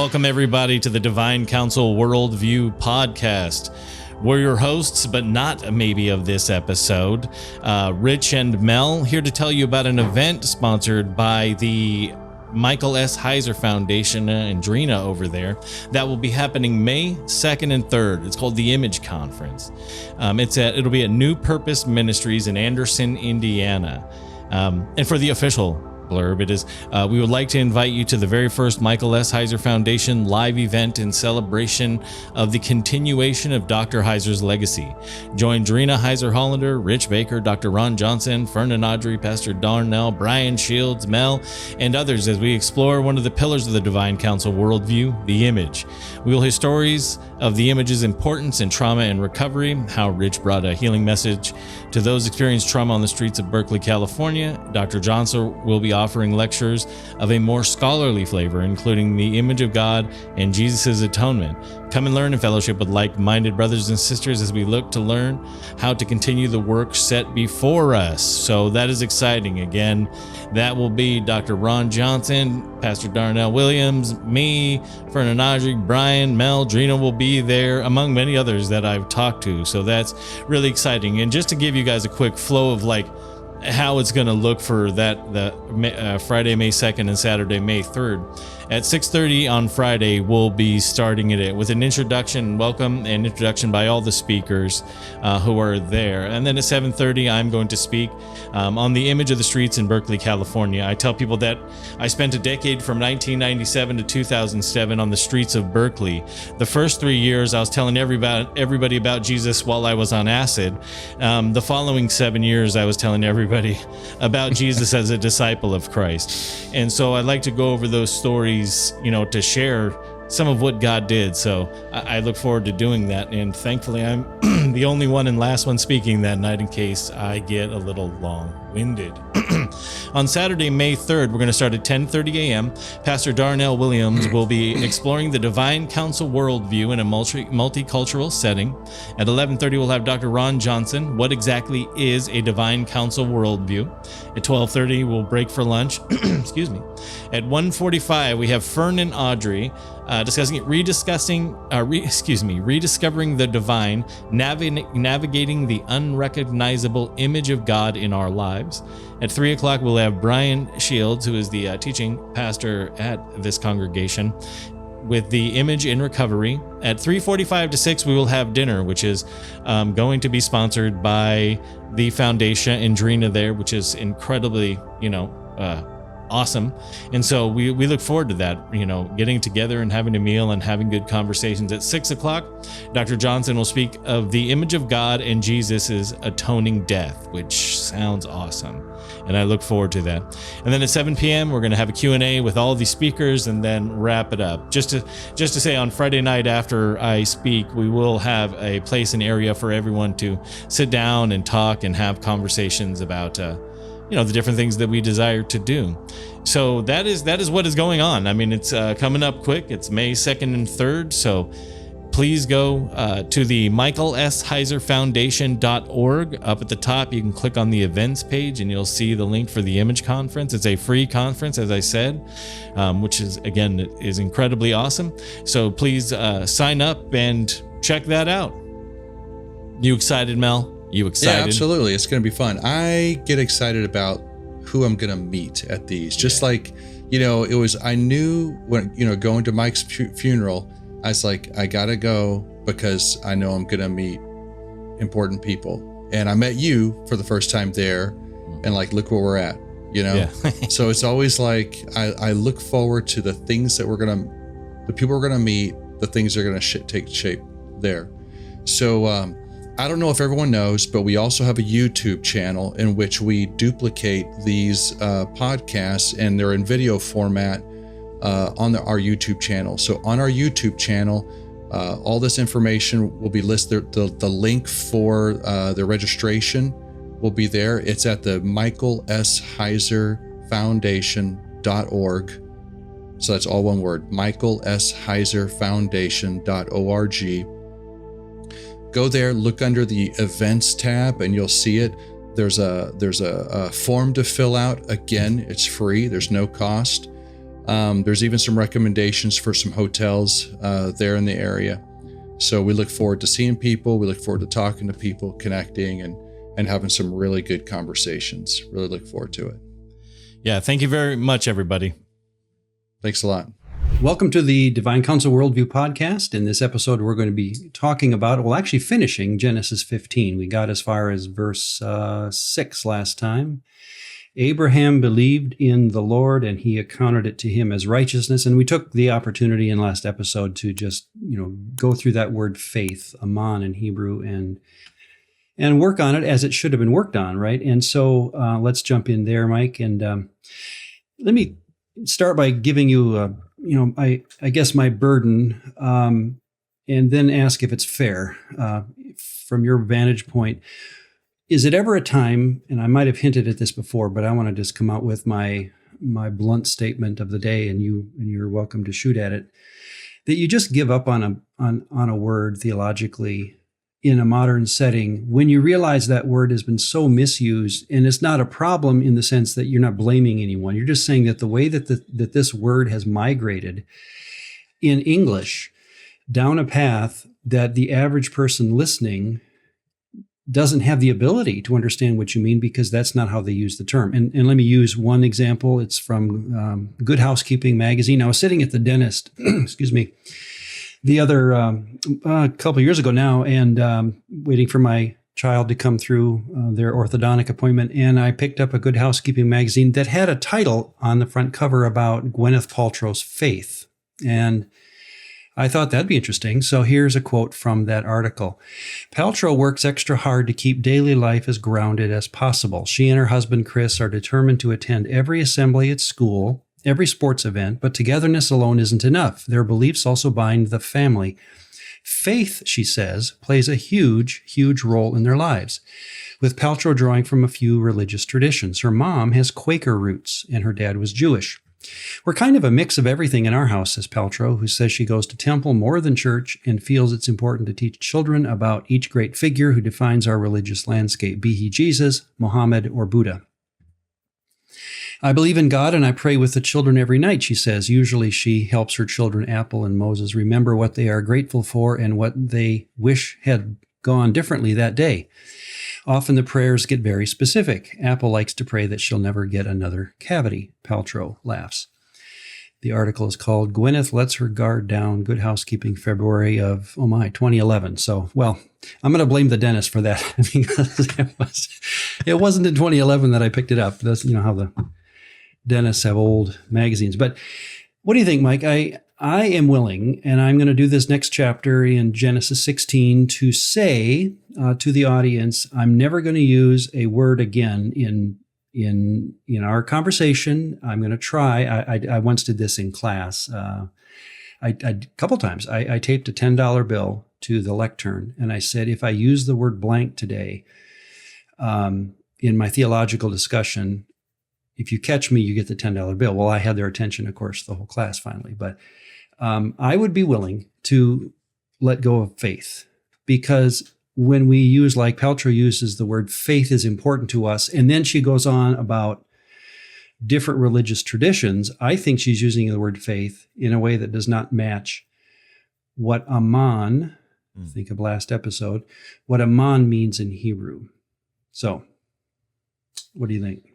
Welcome, everybody, to the Divine Council Worldview podcast. We're your hosts, but not maybe of this episode. Rich and Mel here to tell you about an event sponsored by the Michael S. Heiser Foundation and Drina over there that will be happening May 2nd and 3rd. It's called the Image Conference. It'll be at New Purpose Ministries in Anderson, Indiana. And for the official blurb, it is we would like to invite you to the very first Michael S. Heiser Foundation live event in celebration of the continuation of Dr. Heiser's legacy. Join Drina Heiser Hollander, Rich Baker, Dr. Ron Johnson, Fernan Audrey, Pastor Darnell, Brian Shields, Mel, and others as we explore one of the pillars of the Divine Council worldview, the image. We will hear stories of the image's importance in trauma and recovery, how Rich brought a healing message to those experiencing trauma on the streets of Berkeley, California. Dr. Johnson will be offering lectures of a more scholarly flavor, including the image of God and Jesus' atonement. Come and learn and fellowship with like-minded brothers and sisters as we look to learn how to continue the work set before us. So that is exciting. Again, that will be Dr. Ron Johnson, Pastor Darnell Williams, me, Fernan Audrey, Brian, Mel, Drina will be there, among many others that I've talked to. So that's really exciting. And just to give you guys a quick flow of how it's going to look for the Friday, May 2nd and Saturday, May 3rd. At 6:30 on Friday, we'll be starting it with an introduction, welcome and introduction by all the speakers who are there. And then at 7:30, I'm going to speak on the image of the streets in Berkeley, California. I tell people that I spent a decade from 1997 to 2007 on the streets of Berkeley. The first 3 years, I was telling everybody about Jesus while I was on acid. The following 7 years, I was telling everybody about Jesus as a disciple of Christ. And so I'd like to go over those stories, to share some of what God did. So I look forward to doing that. And thankfully, I'm the only one and last one speaking that night in case I get a little long-winded. On Saturday, May 3rd, we're going to start at 10:30 a.m. Pastor Darnell Williams will be exploring the Divine Council worldview in a multicultural setting. At 11:30, we'll have Dr. Ron Johnson. What exactly is a Divine Council worldview? At 12:30, we'll break for lunch. Excuse me. At 1:45, we have Fernan Audrey rediscovering the divine, navigating the unrecognizable image of God in our lives. At 3 o'clock, we'll have Brian Shields, who is the teaching pastor at this congregation, with the image in recovery. At 3:45 to 6, we will have dinner, which is going to be sponsored by the foundation and Drina there, which is incredibly, awesome. And so we look forward to that, getting together and having a meal and having good conversations. At 6 o'clock, Dr. Johnson will speak of the image of God and Jesus's atoning death, which sounds awesome. And I look forward to that. And then at 7 p.m., we're going to have a Q&A with all the speakers and then wrap it up. Just to say, on Friday night after I speak, we will have a place and area for everyone to sit down and talk and have conversations about the different things that we desire to do. So that is what is going on. I mean, it's coming up quick. It's May 2nd and 3rd. So please go to the michaelsheiserfoundation.org. Up at the top, you can click on the events page and you'll see the link for the Image Conference. It's a free conference, as I said, which is incredibly awesome. So please sign up and check that out. You excited, Mel? You excited? Yeah, absolutely. It's going to be fun. I get excited about who I'm going to meet at these. Just like, I knew when, going to Mike's funeral, I was like, I got to go because I know I'm going to meet important people. And I met you for the first time there and look where we're at, Yeah. So it's always like, I look forward to the things that the people we're going to meet, the things that are going to take shape there. So, I don't know if everyone knows, but we also have a YouTube channel in which we duplicate these podcasts, and they're in video format on our YouTube channel. So on our YouTube channel, all this information will be listed. The link for the registration will be there. It's at the michaelsheiserfoundation.org. So that's all one word, michaelsheiserfoundation.org. Go there, look under the events tab, and you'll see it. There's a form to fill out. Again, it's free. There's no cost. There's even some recommendations for some hotels there in the area. So we look forward to seeing people. We look forward to talking to people, connecting, and having some really good conversations. Really look forward to it. Yeah, thank you very much, everybody. Thanks a lot. Welcome to the Divine Counsel Worldview podcast. In this episode, we're going to be talking about, well, actually finishing Genesis 15. We got as far as verse 6 last time. Abraham believed in the Lord, and he accounted it to him as righteousness. And we took the opportunity in last episode to just, go through that word faith, aman in Hebrew, and work on it as it should have been worked on, right? And so let's jump in there, Mike. And let me start by giving you, I guess my burden, and then ask if it's fair from your vantage point. Is it ever a time, and I might have hinted at this before, but I want to just come out with my blunt statement of the day, and you're welcome to shoot at it, that you just give up on a word theologically in a modern setting when you realize that word has been so misused, and it's not a problem in the sense that you're not blaming anyone. You're just saying that the way that this word has migrated in English down a path that the average person listening doesn't have the ability to understand what you mean, because that's not how they use the term. And let me use one example. It's from Good Housekeeping magazine. I was sitting at the dentist, excuse me, the other a couple of years ago now, and waiting for my child to come through their orthodontic appointment. And I picked up a Good Housekeeping magazine that had a title on the front cover about Gwyneth Paltrow's faith. And I thought that'd be interesting. So here's a quote from that article. Paltrow works extra hard to keep daily life as grounded as possible. She and her husband, Chris, are determined to attend every assembly at school, every sports event, but togetherness alone isn't enough. Their beliefs also bind the family. Faith, she says, plays a huge, huge role in their lives, with Paltrow drawing from a few religious traditions. Her mom has Quaker roots, and her dad was Jewish. We're kind of a mix of everything in our house, says Paltrow, who says she goes to temple more than church and feels it's important to teach children about each great figure who defines our religious landscape, be he Jesus, Muhammad, or Buddha. I believe in God and I pray with the children every night, she says. Usually she helps her children, Apple and Moses, remember what they are grateful for and what they wish had gone differently that day. Often the prayers get very specific. Apple likes to pray that she'll never get another cavity. Paltrow laughs. The article is called Gwyneth Lets Her Guard Down, Good Housekeeping, February of, 2011. So, well, I'm going to blame the dentist for that because it wasn't in 2011 that I picked it up. That's, how the dentists have old magazines. But what do you think, Mike? I am willing, and I'm going to do this next chapter in Genesis 16 to say to the audience, I'm never going to use a word again in our conversation. I'm going to try. I once did this in class. A couple times. I taped a $10 bill to the lectern, and I said, if I use the word blank today in my theological discussion, if you catch me, you get the $10 bill. Well, I had their attention, of course, the whole class finally, but I would be willing to let go of faith, because when we use, like Paltrow uses the word, faith is important to us, and then she goes on about different religious traditions, I think she's using the word faith in a way that does not match what aman, think of last episode, what aman means in Hebrew. So, what do you think?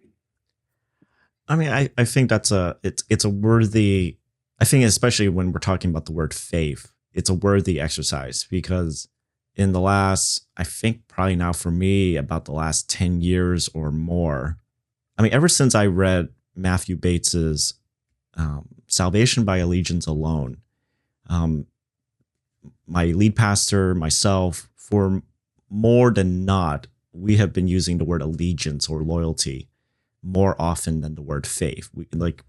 I mean, I think it's a worthy, I think especially when we're talking about the word faith, it's a worthy exercise, because in the last, I think probably now for me, about the last 10 years or more, I mean, ever since I read Matthew Bates's Salvation by Allegiance Alone, my lead pastor, myself, for more than not, we have been using the word allegiance or loyalty more often than the word faith.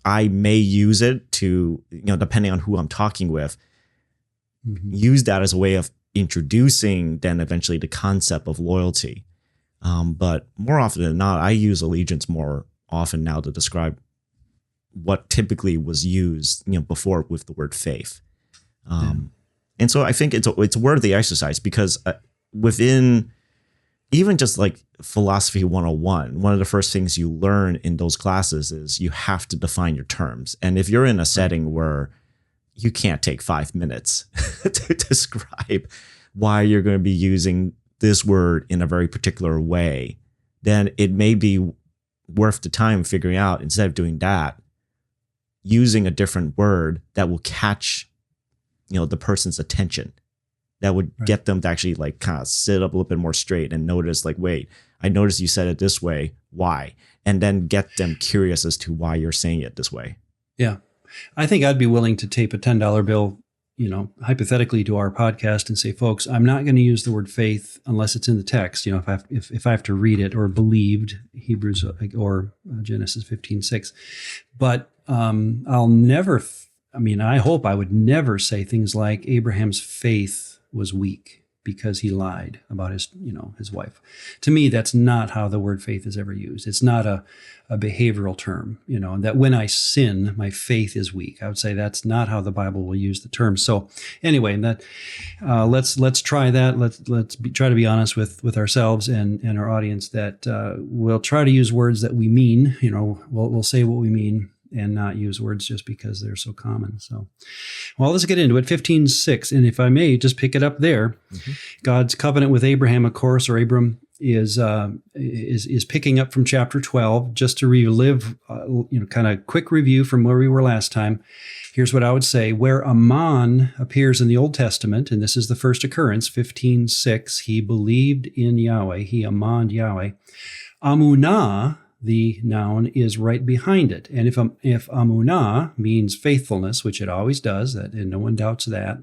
I may use it to, depending on who I'm talking with, use that as a way of introducing then eventually the concept of loyalty. But more often than not, I use allegiance more often now to describe what typically was used, before with the word faith. And so I think it's a worthy exercise, because within even just like philosophy 101, one of the first things you learn in those classes is you have to define your terms. And if you're in a setting where you can't take 5 minutes to describe why you're going to be using this word in a very particular way, then it may be worth the time figuring out, instead of doing that, using a different word that will catch, the person's attention, that would get them to actually like kind of sit up a little bit more straight and notice like, wait, I noticed you said it this way. Why? And then get them curious as to why you're saying it this way. Yeah. I think I'd be willing to tape a $10 bill, hypothetically to our podcast and say, folks, I'm not going to use the word faith unless it's in the text. If I have to read it or believed, Hebrews or Genesis 15:6. But I'll never, I hope I would never say things like Abraham's faith was weak because he lied about his wife. To me, that's not how the word faith is ever used. It's not a behavioral term, that when I sin, my faith is weak. I would say that's not how the Bible will use the term. So anyway, let's try that. Let's try to be honest with ourselves and our audience, that we'll try to use words that we mean. We'll say what we mean and not use words just because they're so common. So, well, let's get into it. 15:6, and if I may just pick it up there, God's covenant with Abraham, of course, or Abram, is picking up from chapter 12. Just to relive, kind of quick review from where we were last time. Here's what I would say: where Ammon appears in the Old Testament, and this is the first occurrence, 15:6, he believed in Yahweh, he ammoned Yahweh. Amunah, the noun, is right behind it. And if amunah means faithfulness, which it always does, and no one doubts that,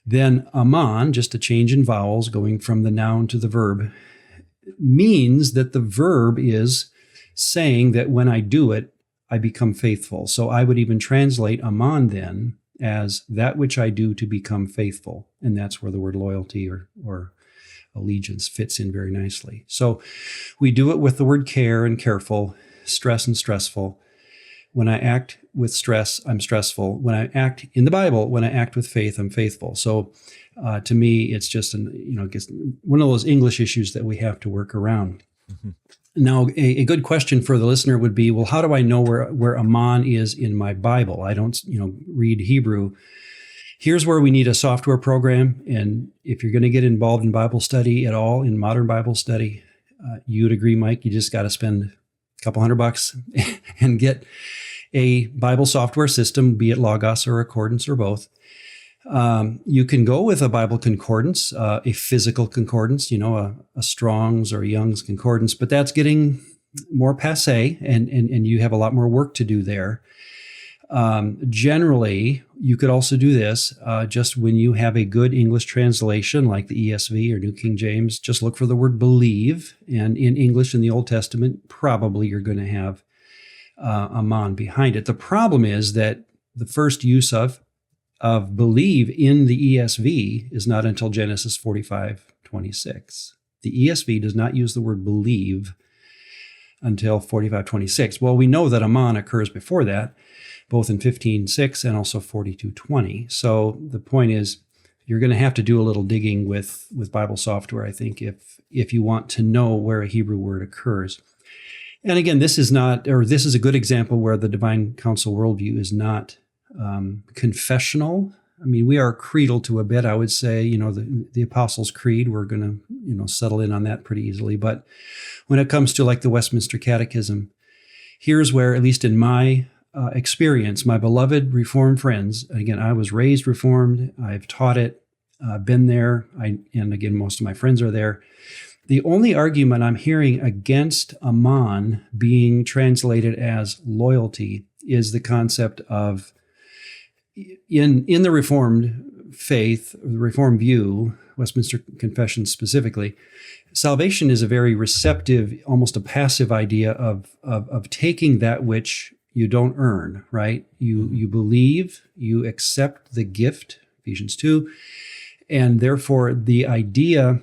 then aman, just a change in vowels going from the noun to the verb, means that the verb is saying that when I do it, I become faithful. So I would even translate aman then as that which I do to become faithful. And that's where the word loyalty or allegiance fits in very nicely. So we do it with the word care and careful, stress and stressful. When I act with stress, I'm stressful. When I act in the Bible, when I act with faith, I'm faithful. So to me, it's just one of those English issues that we have to work around. Mm-hmm. Now, a good question for the listener would be, well, how do I know where Ammon is in my Bible? I don't, read Hebrew. Here's where we need a software program. And if you're going to get involved in Bible study at all, in modern Bible study, you would agree, Mike, you just got to spend a couple $100 and get a Bible software system, be it Logos or Accordance or both. You can go with a Bible concordance, a physical concordance, a Strong's or Young's concordance, but that's getting more passé, and you have a lot more work to do there. Generally, you could also do this just when you have a good English translation like the ESV or New King James. Just look for the word believe, and in English in the Old Testament, probably you're going to have Ammon behind it. The problem is that the first use of believe in the ESV is not until Genesis 45:26. The ESV does not use the word believe until 45:26. Well, we know that Ammon occurs before that, both in 15:6 and also 42:20. So the point is, you're going to have to do a little digging with Bible software, I think, if you want to know where a Hebrew word occurs. And again, this is a good example where the Divine Counsel Worldview is not confessional. I mean, we are creedal to a bit, I would say, the Apostles' Creed, we're going to, settle in on that pretty easily. But when it comes to like the Westminster Catechism, here's where, at least in my experience, my beloved Reformed friends, again, I was raised Reformed, I've taught it, been there, and again, most of my friends are there. The only argument I'm hearing against Ammon being translated as loyalty is the concept of, in the Reformed faith, the Reformed view, Westminster Confession specifically, salvation is a very receptive, almost a passive idea of taking that which you don't earn, right? You believe, you accept the gift, Ephesians 2, and therefore the idea,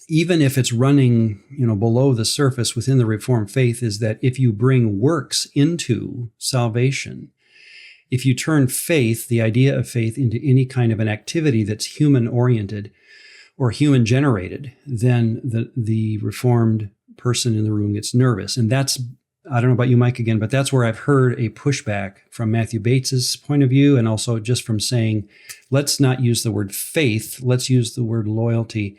even if it's running, below the surface within the Reformed faith, is that if you bring works into salvation, if you turn faith, the idea of faith, into any kind of an activity that's human-oriented, or human generated, then the Reformed person in the room gets nervous. And that's, I don't know about you, Mike, again, but that's where I've heard a pushback from Matthew Bates's point of view, and also just from saying, let's not use the word faith, let's use the word loyalty.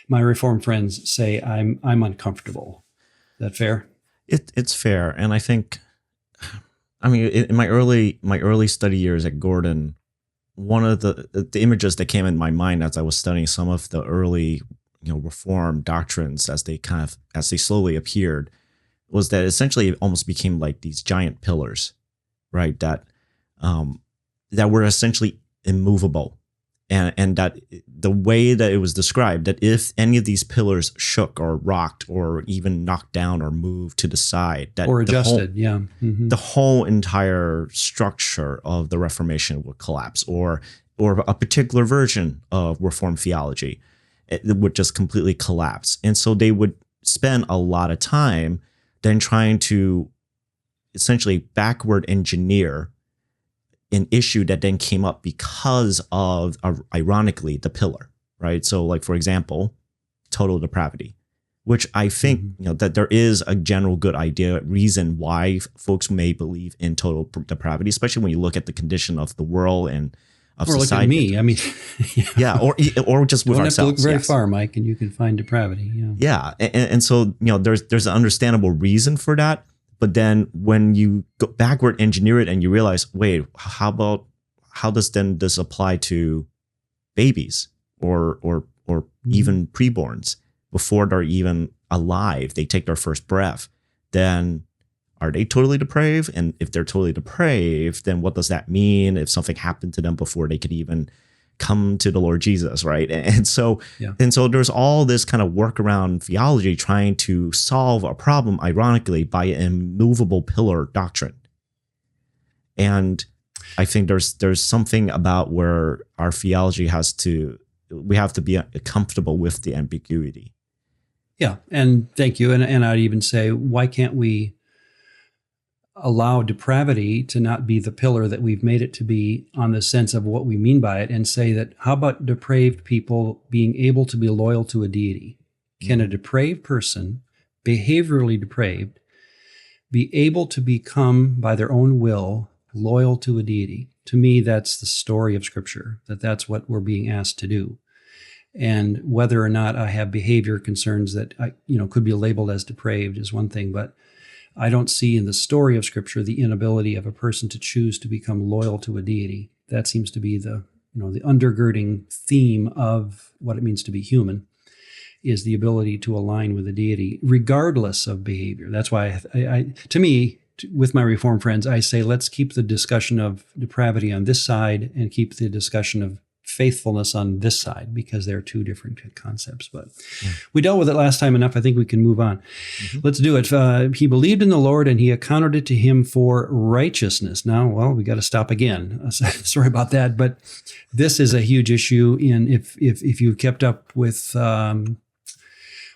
My Reformed friends say I'm uncomfortable. Is that fair? It's fair, and I think, I mean, in my early study years at Gordon, one of the images that came in my mind as I was studying some of the early, Reformed doctrines as they slowly appeared, was that essentially it almost became like these giant pillars, right? That were essentially immovable. And that the way that it was described, that if any of these pillars shook or rocked or even knocked down or moved to the side, that or adjusted, the whole entire structure of the Reformation would collapse, or a particular version of Reformed theology, it would just completely collapse. And so they would spend a lot of time then trying to essentially backward engineer an issue that then came up because of, ironically, the pillar, right? So, like, for example, total depravity, which I think, that there is a general good reason why folks may believe in total depravity, especially when you look at the condition of the world and of or society. Look at me. I mean, yeah, or just with don't ourselves. have to look very yes. far, Mike, and you can find depravity. Yeah, and so there's an understandable reason for that. But then when you go backward engineer it and you realize, wait, how does then this apply to babies or even preborns before they're even alive? They take their first breath. Then are they totally depraved? And if they're totally depraved, then what does that mean if something happened to them before they could even come to the Lord Jesus, right? And so there's all this kind of workaround theology trying to solve a problem, ironically, by an immovable pillar doctrine. And I think there's something about where our theology we have to be comfortable with the ambiguity. Yeah, and thank you. And I'd even say, why can't we allow depravity to not be the pillar that we've made it to be on the sense of what we mean by it, and say that, how about depraved people being able to be loyal to a deity? Can a depraved person, behaviorally depraved, be able to become, by their own will, loyal to a deity? To me, that's the story of Scripture, that's what we're being asked to do. And whether or not I have behavior concerns that could be labeled as depraved is one thing, but I don't see in the story of Scripture the inability of a person to choose to become loyal to a deity. That seems to be the undergirding theme of what it means to be human, is the ability to align with a deity, regardless of behavior. That's why, to me, with my Reformed friends, I say, let's keep the discussion of depravity on this side and keep the discussion of faithfulness on this side, because they're two different concepts. But we dealt with it last time enough. I think we can move on. Let's do it. He believed in the Lord, and he accounted it to him for righteousness. Now, well, we got to stop again. Sorry about that, but this is a huge issue. If you've kept up with,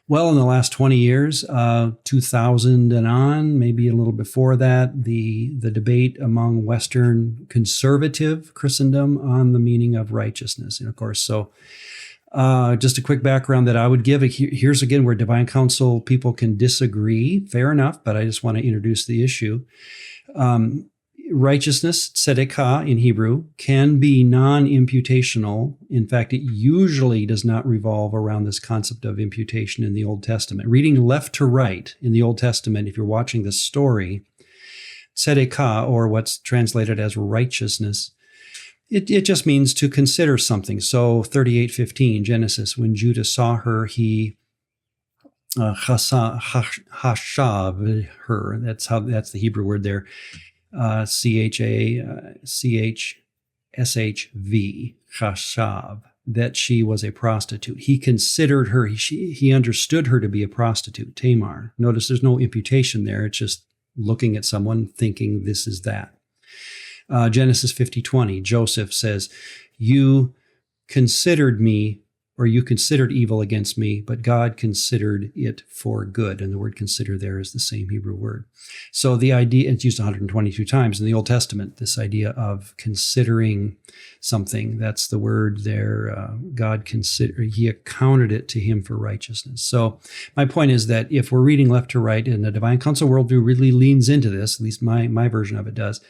in the last 20 years, 2000 and on, maybe a little before that, the debate among Western conservative Christendom on the meaning of righteousness. And of course, so just a quick background that I would give. Here's again where Divine Council people can disagree. Fair enough, but I just want to introduce the issue. Righteousness, tzedekah in Hebrew, can be non-imputational. In fact, it usually does not revolve around this concept of imputation in the Old Testament. Reading left to right in the Old Testament, if you're watching the story, tzedekah, or what's translated as righteousness, it just means to consider something. So 38:15, Genesis, when Judah saw her, he hashav her. That's the Hebrew word there. CHACHSHV, chashav, that she was a prostitute. He considered her, he understood her to be a prostitute, Tamar. Notice there's no imputation there. It's just looking at someone thinking this is that. Genesis 50:20, Joseph says, you considered me or you considered evil against me, but God considered it for good. And the word consider there is the same Hebrew word. So the idea, it's used 122 times in the Old Testament, this idea of considering something. That's the word there. God considered, he accounted it to him for righteousness. So my point is that if we're reading left to right, and the Divine Council Worldview really leans into this, at least my version of it does,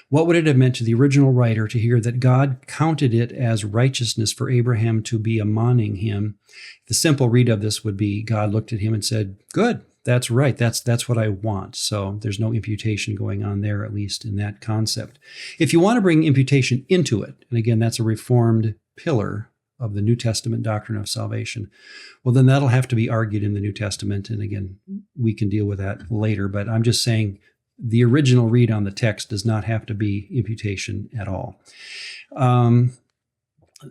what would it have meant to the original writer to hear that God counted it as righteousness for Abraham to be admonishing him? The simple read of this would be God looked at him and said, good, that's right. That's what I want. So there's no imputation going on there, at least in that concept. If you want to bring imputation into it, and again, that's a reformed pillar of the New Testament doctrine of salvation, well, then that'll have to be argued in the New Testament. And again, we can deal with that later, but I'm just saying the original read on the text does not have to be imputation at all.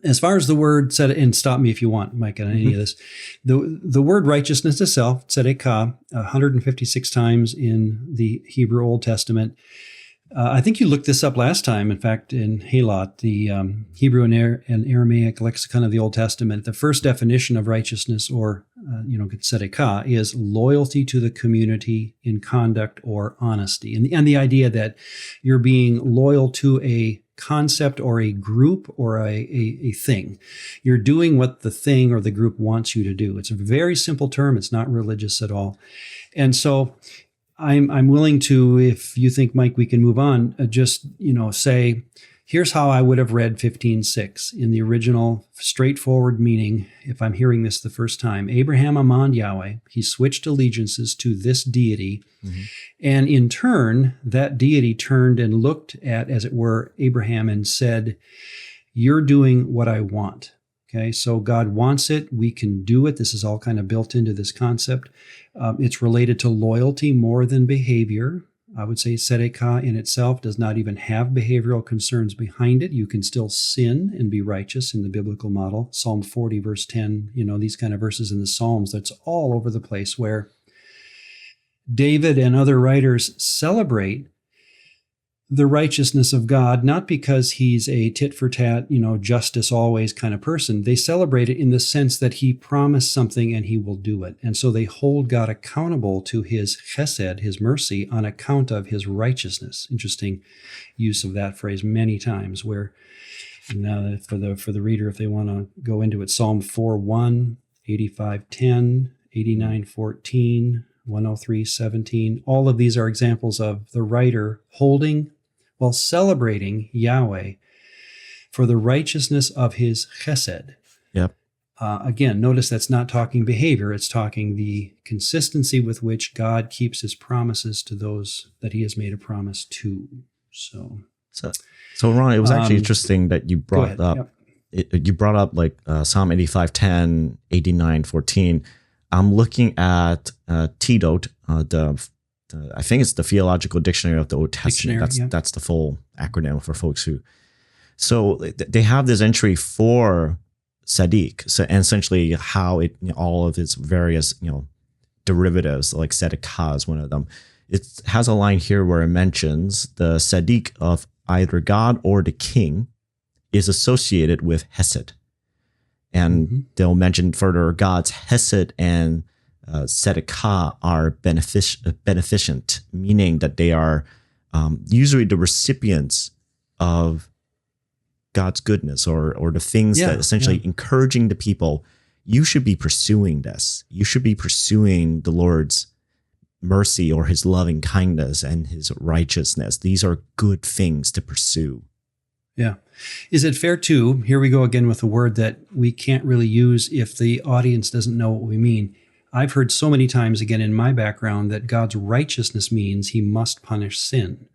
As far as the word said, and stop me if you want, Mike, on any of this, the word righteousness itself, tzedekah, 156 times in the Hebrew Old Testament. I think you looked this up last time. In fact, in Halot, the Hebrew and Aramaic lexicon of the Old Testament, the first definition of righteousness, or tzedekah, is loyalty to the community in conduct or honesty, and the idea that you're being loyal to a concept or a group or a thing. You're doing what the thing or the group wants you to do. It's a very simple term. It's not religious at all. And so I'm willing to, if you think, Mike, we can move on, just, say, here's how I would have read 15:6 in the original straightforward meaning. If I'm hearing this the first time, Abraham among Yahweh, he switched allegiances to this deity. Mm-hmm. And in turn, that deity turned and looked at, as it were, Abraham and said, you're doing what I want. Okay, so God wants it. We can do it. This is all kind of built into this concept. It's related to loyalty more than behavior. I would say tzedekah in itself does not even have behavioral concerns behind it. You can still sin and be righteous in the biblical model. Psalm 40, verse 10, these kind of verses in the Psalms, that's all over the place, where David and other writers celebrate the righteousness of God, not because he's a tit-for-tat, justice always kind of person. They celebrate it in the sense that he promised something and he will do it. And so they hold God accountable to his chesed, his mercy, on account of his righteousness. Interesting use of that phrase many times, where now for the reader, if they want to go into it, Psalm 4:1, 85:10, 89:14, 103:17, all of these are examples of the writer celebrating Yahweh for the righteousness of his chesed. Yep. Again, notice that's not talking behavior. It's talking the consistency with which God keeps his promises to those that he has made a promise to. So Ron, it was actually interesting that you brought up, Yep. You brought up like Psalm 85:10, 89:14. I'm looking at TDOT, I think it's the Theological Dictionary of the Old Testament. That's the full acronym for folks who. So they have this entry for Sadiq, so and essentially how it, all of its various derivatives, like tzedekah is one of them. It has a line here where it mentions the Sadiq of either God or the king is associated with Hesed. And they'll mention further God's Hesed and tzedekah are beneficent, meaning that they are usually the recipients of God's goodness or the things that essentially encouraging the people. You should be pursuing this. You should be pursuing the Lord's mercy or his loving kindness and his righteousness. These are good things to pursue. Yeah. Is it fair to, here we go again with a word that we can't really use if the audience doesn't know what we mean. I've heard so many times, again, in my background, that God's righteousness means he must punish sin,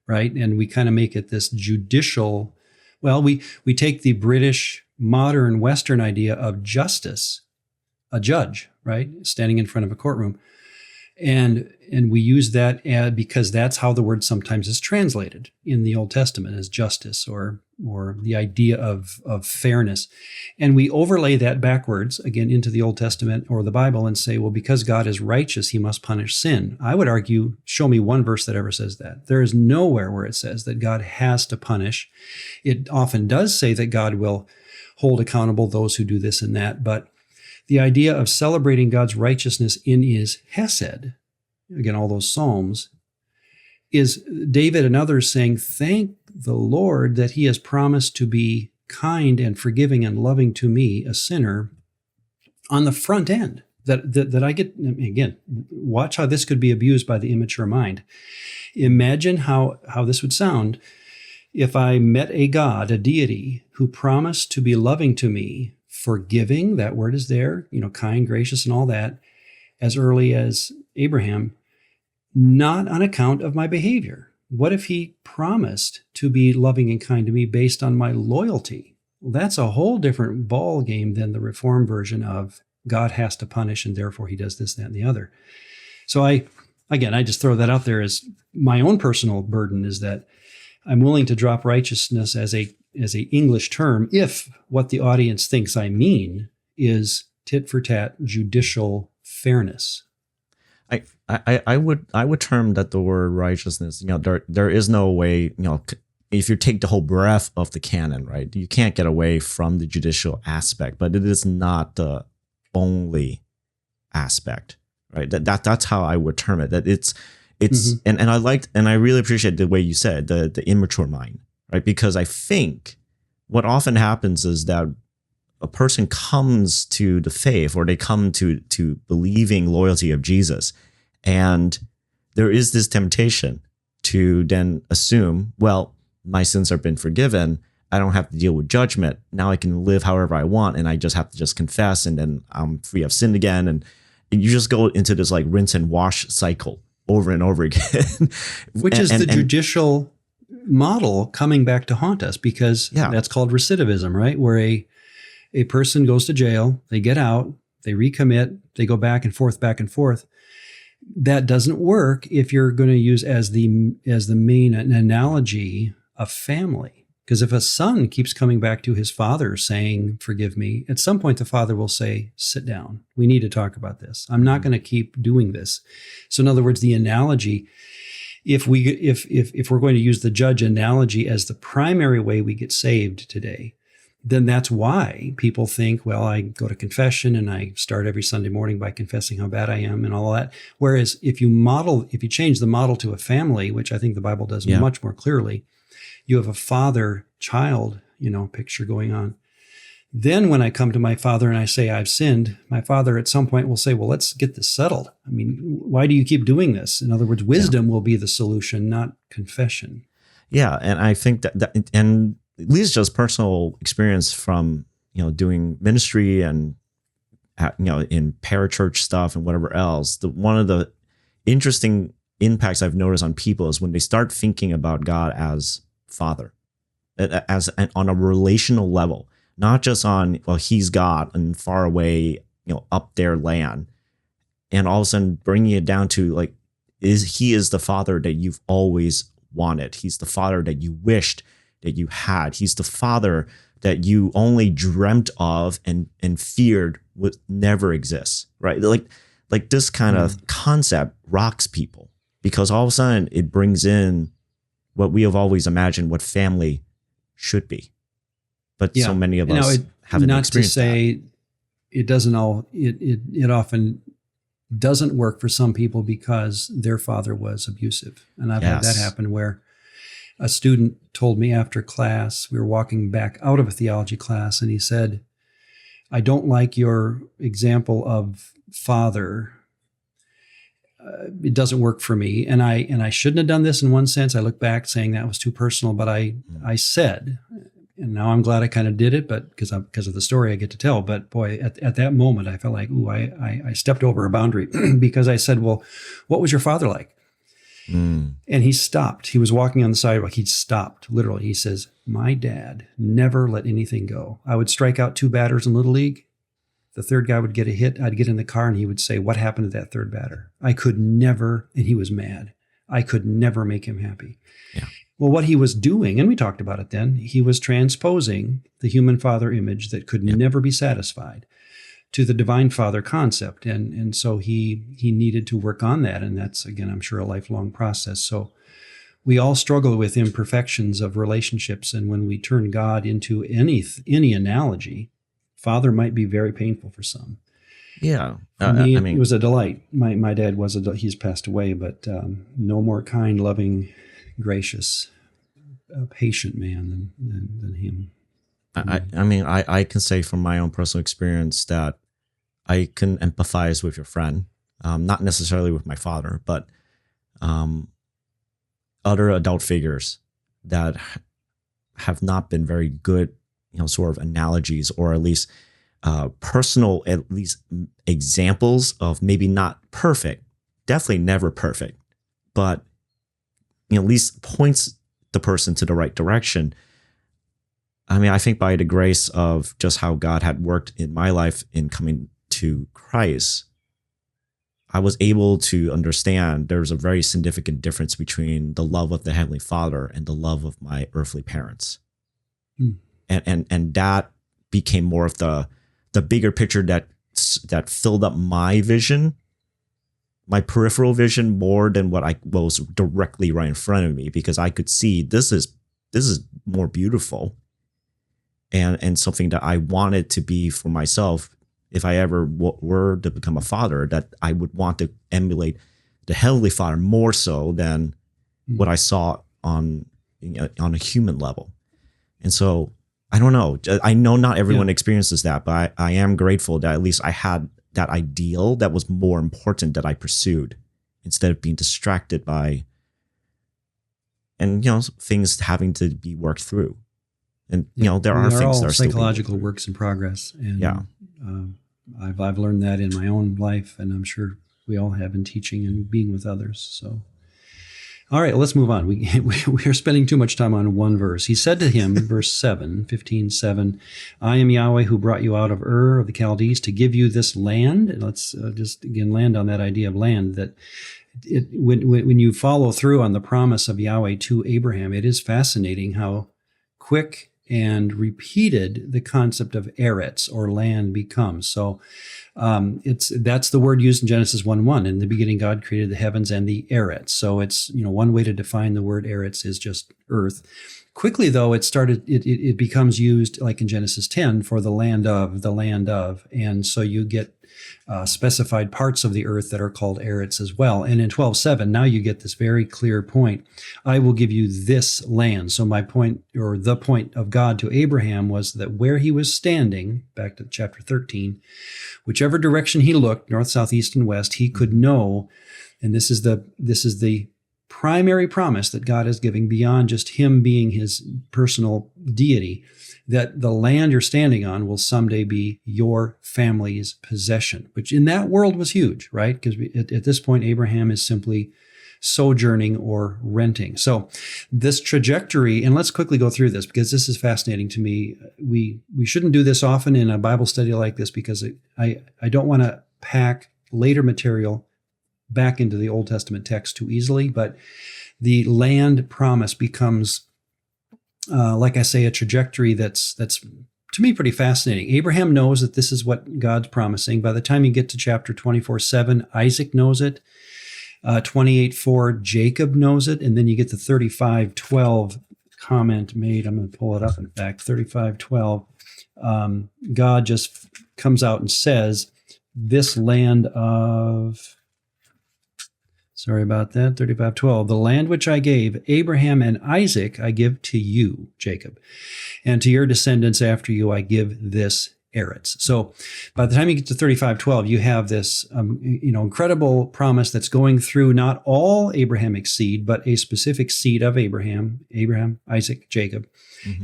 right? And we kind of make it this judicial, we take the British modern Western idea of justice, a judge, right, standing in front of a courtroom. And we use that because that's how the word sometimes is translated in the Old Testament as justice or the idea of fairness. And we overlay that backwards again into the Old Testament or the Bible and say, well, because God is righteous, he must punish sin. I would argue, show me one verse that ever says that. There is nowhere where it says that God has to punish. It often does say that God will hold accountable those who do this and that. But the idea of celebrating God's righteousness in his hesed, again, all those Psalms, is David and others saying, thank the Lord that he has promised to be kind and forgiving and loving to me, a sinner, on the front end. That I get, again, watch how this could be abused by the immature mind. Imagine how this would sound if I met a God, a deity, who promised to be loving to me, forgiving, that word is there, kind, gracious, and all that, as early as Abraham, not on account of my behavior. What if he promised to be loving and kind to me based on my loyalty? Well, that's a whole different ball game than the Reformed version of God has to punish and therefore he does this, that, and the other. So I just throw that out there as my own personal burden, is that I'm willing to drop righteousness as a English term if what the audience thinks I mean is tit for tat judicial fairness. I would term that the word righteousness, there is no way, if you take the whole breadth of the canon, right, you can't get away from the judicial aspect, but it is not the only aspect, right? That's how I would term it. That it's and I really appreciate the way you said the immature mind, right? Because I think what often happens is that a person comes to the faith, or they come to believing loyalty of Jesus, and there is this temptation to then assume, well, my sins have been forgiven. I don't have to deal with judgment. Now I can live however I want, and I just have to just confess, and then I'm free of sin again. And you just go into this like rinse and wash cycle over and over again. Which is the judicial model coming back to haunt us, because that's called recidivism, right? Where a person goes to jail, they get out, they recommit, they go back and forth. That doesn't work if you're going to use as the main analogy a family. Because if a son keeps coming back to his father saying, forgive me, at some point the father will say, sit down. We need to talk about this. I'm not going to keep doing this. So in other words, the analogy, if we're going to use the judge analogy as the primary way we get saved today, then that's why people think, well, I go to confession and I start every Sunday morning by confessing how bad I am and all of that. Whereas if you change the model to a family, which I think the Bible does much more clearly, you have a father-child, picture going on. Then when I come to my father and I say I've sinned, my father at some point will say, well, let's get this settled. I mean, why do you keep doing this? In other words, wisdom will be the solution, not confession. Yeah, and I think that and at least just personal experience from, doing ministry and, in parachurch stuff and whatever else, one of the interesting impacts I've noticed on people is when they start thinking about God as Father, on a relational level, not just on, well, he's God and far away, up their land, and all of a sudden bringing it down to like, he is the Father that you've always wanted. He's the Father that you wished that you had. He's the Father that you only dreamt of and feared would never exist, right? Like this kind of concept rocks people, because all of a sudden it brings in what we have always imagined what family should be. But so many of us haven't experienced that. Not to say it doesn't it often doesn't work for some people because their father was abusive. And I've had that happen where a student told me after class, we were walking back out of a theology class, and he said, I don't like your example of father. It doesn't work for me. And I shouldn't have done this in one sense. I look back saying that was too personal, but I said, and now I'm glad I kind of did it, but because of the story I get to tell. But boy, at that moment, I felt like, I stepped over a boundary because I said, well, what was your father like? And he stopped. He was walking on the sidewalk. He stopped, literally. He says, my dad never let anything go. I would strike out 2 batters in Little League. The third guy would get a hit. I'd get in the car and he would say, what happened to that third batter? I could never, and he was mad. I could never make him happy. Yeah. Well, what he was doing, and we talked about it then, he was transposing the human father image that could never be satisfied to the divine father concept. And so he needed to work on that. And that's, again, I'm sure a lifelong process. So we all struggle with imperfections of relationships. And when we turn God into any analogy, father might be very painful for some. Yeah. For me, it was a delight. My dad he's passed away, but no more kind, loving, gracious, patient man than him. I can say from my own personal experience that I can empathize with your friend, not necessarily with my father, but other adult figures that have not been very good, sort of analogies, or at least personal, at least examples of maybe not perfect, definitely never perfect, but at least points the person to the right direction. I think by the grace of just how God had worked in my life in coming to Christ, I was able to understand there's a very significant difference between the love of the Heavenly Father and the love of my earthly parents. And that became more of the bigger picture that filled up my vision, my peripheral vision, more than what was directly right in front of me, because I could see this is more beautiful and something that I wanted to be for myself. If I ever were to become a father, that I would want to emulate the Heavenly Father more so than what I saw on a human level. And so I don't know. I know not everyone experiences that, but I am grateful that at least I had that ideal that was more important that I pursued, instead of being distracted by things having to be worked through. And there are things that are psychological works in progress. And I've learned that in my own life, and I'm sure we all have in teaching and being with others. So, all right, let's move on. We are spending too much time on one verse. He said to him, verse 15:7, I am Yahweh who brought you out of Ur of the Chaldees to give you this land. And let's just again land on that idea of land, that when you follow through on the promise of Yahweh to Abraham, it is fascinating how quick and repeated the concept of eretz, or land, becomes. So that's the word used in Genesis 1:1. In the beginning, God created the heavens and the eretz. So it's one way to define the word eretz is just earth. Quickly, though, it becomes used, like in Genesis 10, for the land of, and so you get specified parts of the earth that are called eretz as well. And in 12:7, now you get this very clear point: I will give you this land. So my point, or the point of God to Abraham, was that where he was standing, back to chapter 13, whichever direction he looked, north, south, east, and west, he could know. And this is the primary promise that God is giving, beyond just him being his personal deity, that the land you're standing on will someday be your family's possession, which in that world was huge, right? Because at this point, Abraham is simply sojourning or renting. So this trajectory, and let's quickly go through this because this is fascinating to me. We shouldn't do this often in a Bible study like this, because I don't want to pack later material back into the Old Testament text too easily, but the land promise becomes, like I say, a trajectory that's to me pretty fascinating. Abraham knows that this is what God's promising. By the time you get to chapter 24:7, Isaac knows it. 28:4, Jacob knows it. And then you get the 35:12 comment made. I'm going to pull it up. In fact, 35:12, God just comes out and says, this land of... Sorry about that. 35:12. The land which I gave Abraham and Isaac, I give to you, Jacob, and to your descendants after you, I give this eretz. So by the time you get to 35:12, you have this, incredible promise that's going through not all Abrahamic seed, but a specific seed of Abraham, Isaac, Jacob,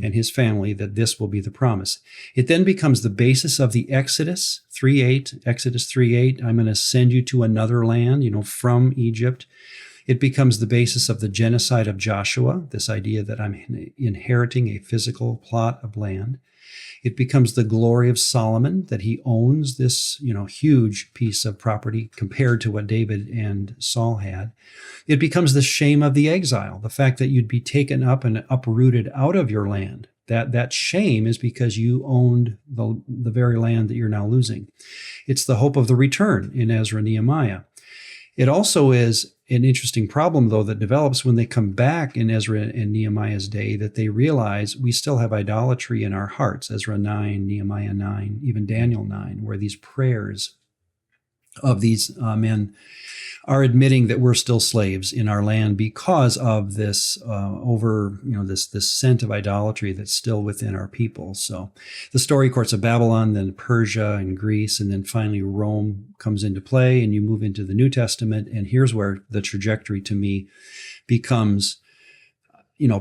and his family, that this will be the promise. It then becomes the basis of the Exodus 3:8. I'm going to send you to another land, from Egypt. It becomes the basis of the genocide of Joshua, this idea that I'm inheriting a physical plot of land. It becomes the glory of Solomon, that he owns this, huge piece of property compared to what David and Saul had. It becomes the shame of the exile, the fact that you'd be taken up and uprooted out of your land. That shame is because you owned the very land that you're now losing. It's the hope of the return in Ezra and Nehemiah. It also is an interesting problem, though, that develops when they come back in Ezra and Nehemiah's day, that they realize we still have idolatry in our hearts. Ezra 9, Nehemiah 9, even Daniel 9, where these prayers of these men are admitting that we're still slaves in our land because of this this scent of idolatry that's still within our people. So the story, of course, of Babylon, then Persia and Greece, and then finally Rome comes into play, and you move into the New Testament. And here's where the trajectory to me becomes,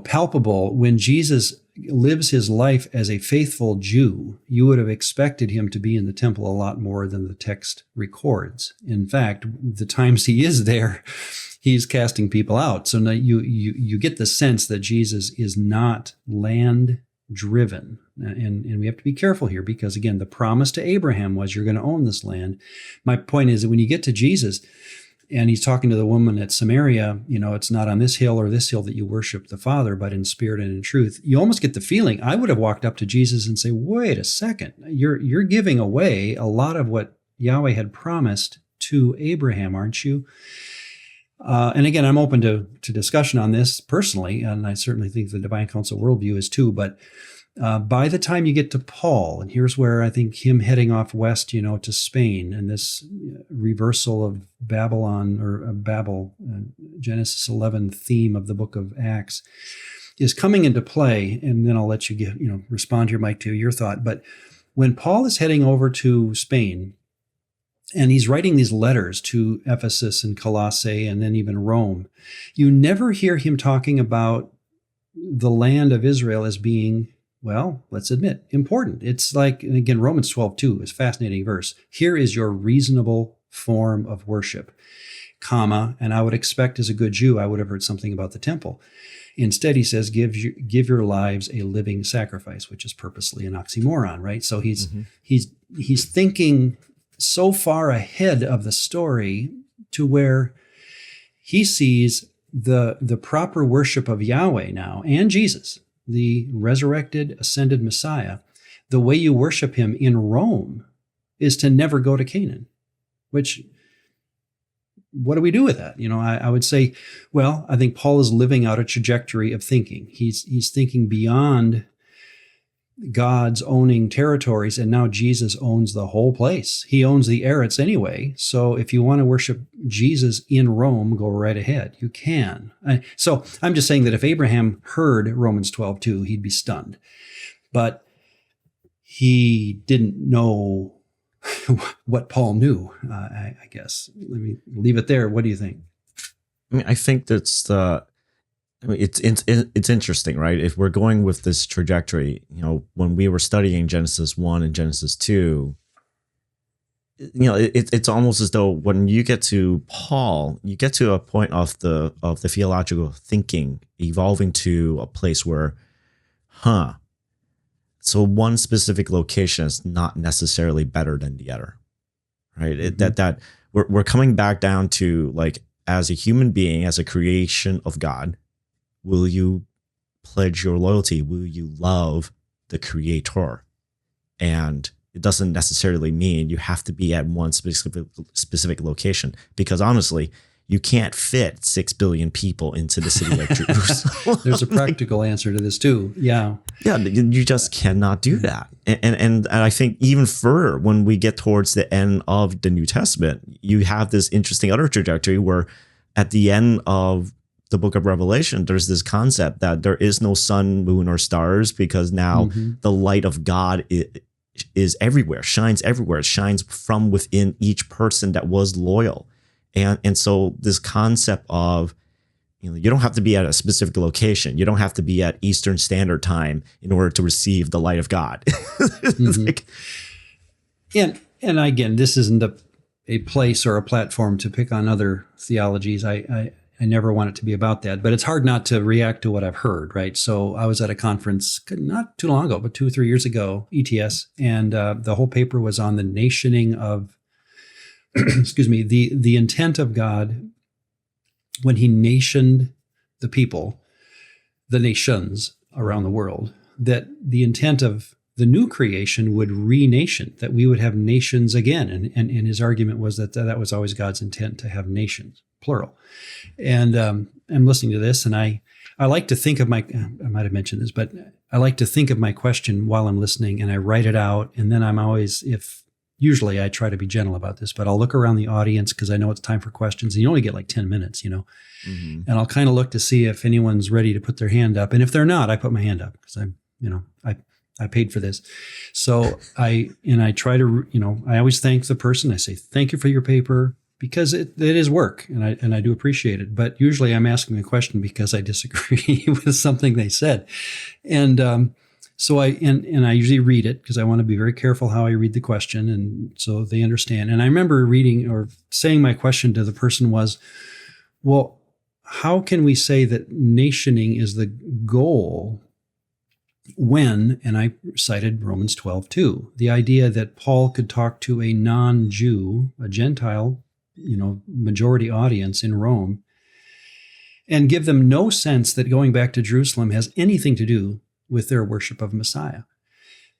palpable. When Jesus lives his life as a faithful Jew, you would have expected him to be in the temple a lot more than the text records. In fact, the times he is there, he's casting people out. So now you get the sense that Jesus is not land driven. And we have to be careful here because, again, the promise to Abraham was you're going to own this land. My point is that when you get to Jesus, and he's talking to the woman at Samaria, it's not on this hill or this hill that you worship the Father, but in spirit and in truth. You almost get the feeling I would have walked up to Jesus and say, wait a second, you're giving away a lot of what Yahweh had promised to Abraham, aren't you? And again, I'm open to discussion on this personally, and I certainly think the Divine Council worldview is too, but by the time you get to Paul, and here's where I think him heading off west, to Spain, and this reversal of Babylon or Babel, Genesis 11 theme of the book of Acts is coming into play. And then I'll let you respond here, Mike, to your thought. But when Paul is heading over to Spain, and he's writing these letters to Ephesus and Colossae and then even Rome, you never hear him talking about the land of Israel as being, well, let's admit, important. It's like, and again, Romans 12:2 is a fascinating verse. Here is your reasonable form of worship, and I would expect as a good Jew, I would have heard something about the temple. Instead, he says, give your lives a living sacrifice, which is purposely an oxymoron, right? So he's thinking so far ahead of the story to where he sees the proper worship of Yahweh now and Jesus, the resurrected, ascended Messiah. The way you worship him in Rome is to never go to Canaan, which, what do we do with that? I would say, well, I think Paul is living out a trajectory of thinking. He's thinking beyond God's owning territories, and now Jesus owns the whole place. He owns the Eretz anyway. So if you want to worship Jesus in Rome, go right ahead. You can. So I'm just saying that if Abraham heard Romans 12:2, he'd be stunned. But he didn't know what Paul knew, I guess. Let me leave it there. What do you think? I think that's it's interesting, right? If we're going with this trajectory, when we were studying Genesis 1 and Genesis 2, it's almost as though when you get to Paul, you get to a point of the theological thinking evolving to a place where, so one specific location is not necessarily better than the other, right? Mm-hmm. That we're coming back down to, like, as a human being, as a creation of God, will you pledge your loyalty? Will you love the Creator? And it doesn't necessarily mean you have to be at one specific location, because honestly, you can't fit 6 billion people into the city of Jerusalem. There's a practical answer to this too. Yeah. Yeah, you just cannot do that. And I think even further, when we get towards the end of the New Testament, you have this interesting other trajectory where at the end of the book of Revelation, there's this concept that there is no sun, moon, or stars, because now the light of God is everywhere, shines everywhere. It shines from within each person that was loyal. And so this concept of, you don't have to be at a specific location. You don't have to be at Eastern Standard Time in order to receive the light of God. And again, this isn't a place or a platform to pick on other theologies. I never want it to be about that, but it's hard not to react to what I've heard, right? So I was at a conference not too long ago, but 2 or 3 years ago, ETS, and the whole paper was on the nationing of, the intent of God when he nationed the people, the nations around the world, that the intent of the new creation would re-nation, that we would have nations again. And his argument was that was always God's intent, to have nations, plural. And I'm listening to this, and I like to think of I might have mentioned this, but I like to think of my question while I'm listening, and I write it out. And then I'm always, usually I try to be gentle about this, but I'll look around the audience because I know it's time for questions. And you only get like 10 minutes, and I'll kind of look to see if anyone's ready to put their hand up. And if they're not, I put my hand up because I paid for this. So I try to, I always thank the person. I say, thank you for your paper, because it is work, and I do appreciate it. But usually I'm asking a question because I disagree with something they said. And so I usually read it because I want to be very careful how I read the question, and so they understand. And I remember reading or saying my question to the person was, well, how can we say that nationing is the goal when, and I cited Romans 12:2, the idea that Paul could talk to a non-Jew, a Gentile, majority audience in Rome, and give them no sense that going back to Jerusalem has anything to do with their worship of Messiah.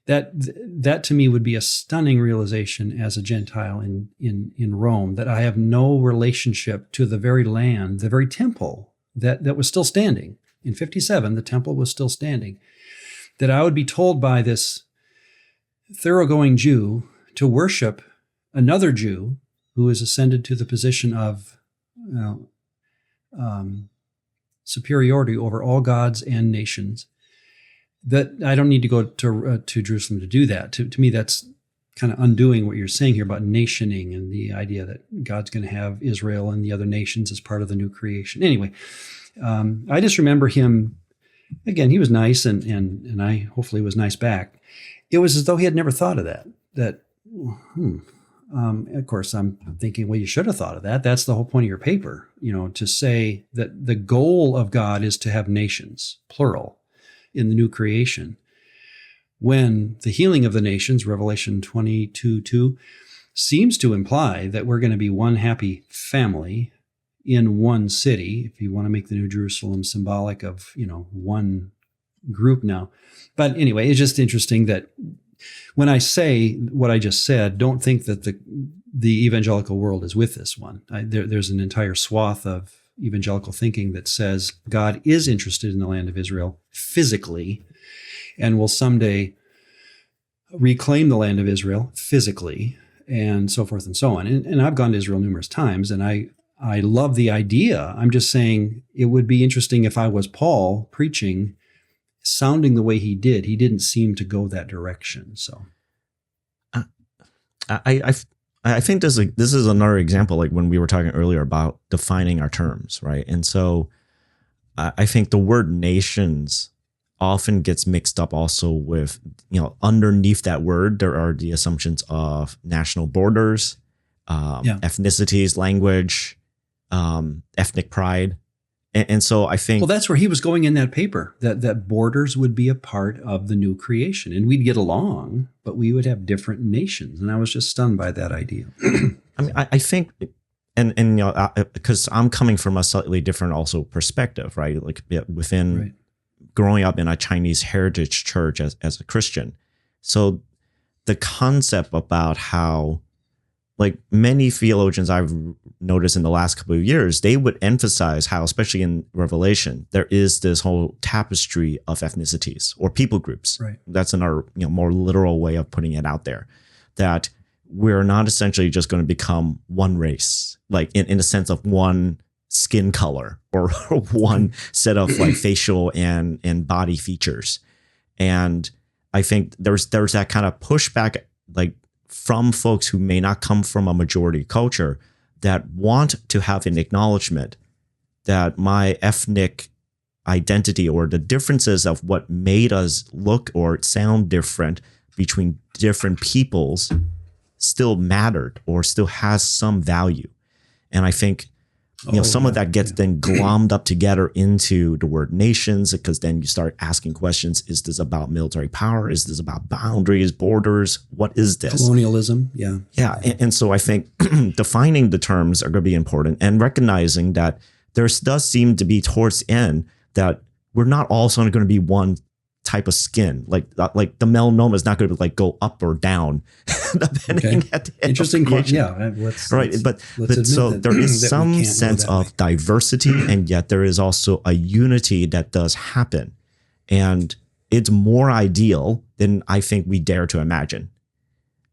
That to me would be a stunning realization as a Gentile in Rome, that I have no relationship to the very land, the very temple that was still standing. In 57, the temple was still standing. That I would be told by this thoroughgoing Jew to worship another Jew who has ascended to the position of superiority over all gods and nations, that I don't need to go to Jerusalem to do that. To me, that's kind of undoing what you're saying here about nationing and the idea that God's going to have Israel and the other nations as part of the new creation. Anyway, I just remember him. Again, he was nice, and I hopefully was nice back. It was as though he had never thought of that. Of course, I'm thinking, well, you should have thought of that. That's the whole point of your paper, to say that the goal of God is to have nations, plural, in the new creation. When the healing of the nations, Revelation 22:2, seems to imply that we're going to be one happy family in one city, if you want to make the New Jerusalem symbolic of, one group now. But anyway, it's just interesting that when I say what I just said, don't think that the evangelical world is with this one. There's an entire swath of evangelical thinking that says God is interested in the land of Israel physically and will someday reclaim the land of Israel physically, and so forth and so on. And I've gone to Israel numerous times, and I love the idea. I'm just saying it would be interesting if I was Paul preaching, sounding the way he did. He didn't seem to go that direction. So I think this is another example, like when we were talking earlier about defining our terms, right? And so I think the word nations often gets mixed up also with, underneath that word, there are the assumptions of national borders, ethnicities, language, ethnic pride. And so I think... Well, that's where he was going in that paper, that borders would be a part of the new creation. And we'd get along, but we would have different nations. And I was just stunned by that idea. I mean, I think, and because I'm coming from a slightly different also perspective, right? Like within growing up in a Chinese heritage church as a Christian. So the concept about how, like many theologians I've noticed in the last couple of years, they would emphasize how, especially in Revelation, there is this whole tapestry of ethnicities or people groups. Right. That's another, more literal way of putting it out there, that we're not essentially just going to become one race, like in the sense of one skin color or one set of like facial and body features. And I think there's that kind of pushback, like from folks who may not come from a majority culture, that want to have an acknowledgement that my ethnic identity or the differences of what made us look or sound different between different peoples still mattered or still has some value. And I think some of that gets then glommed up together into the word nations, because then you start asking questions. Is this about military power? Is this about boundaries, borders? What is this? Colonialism. Yeah. Yeah. And so I think defining the terms are going to be important, and recognizing that there does seem to be towards the end that we're not all suddenly going to be one type of skin. Like the melanoma is not going to like go up or down depending at the end. Interesting of creation. Yeah. But so there is some sense of diversity, and yet there is also a unity that does happen. And it's more ideal than I think we dare to imagine.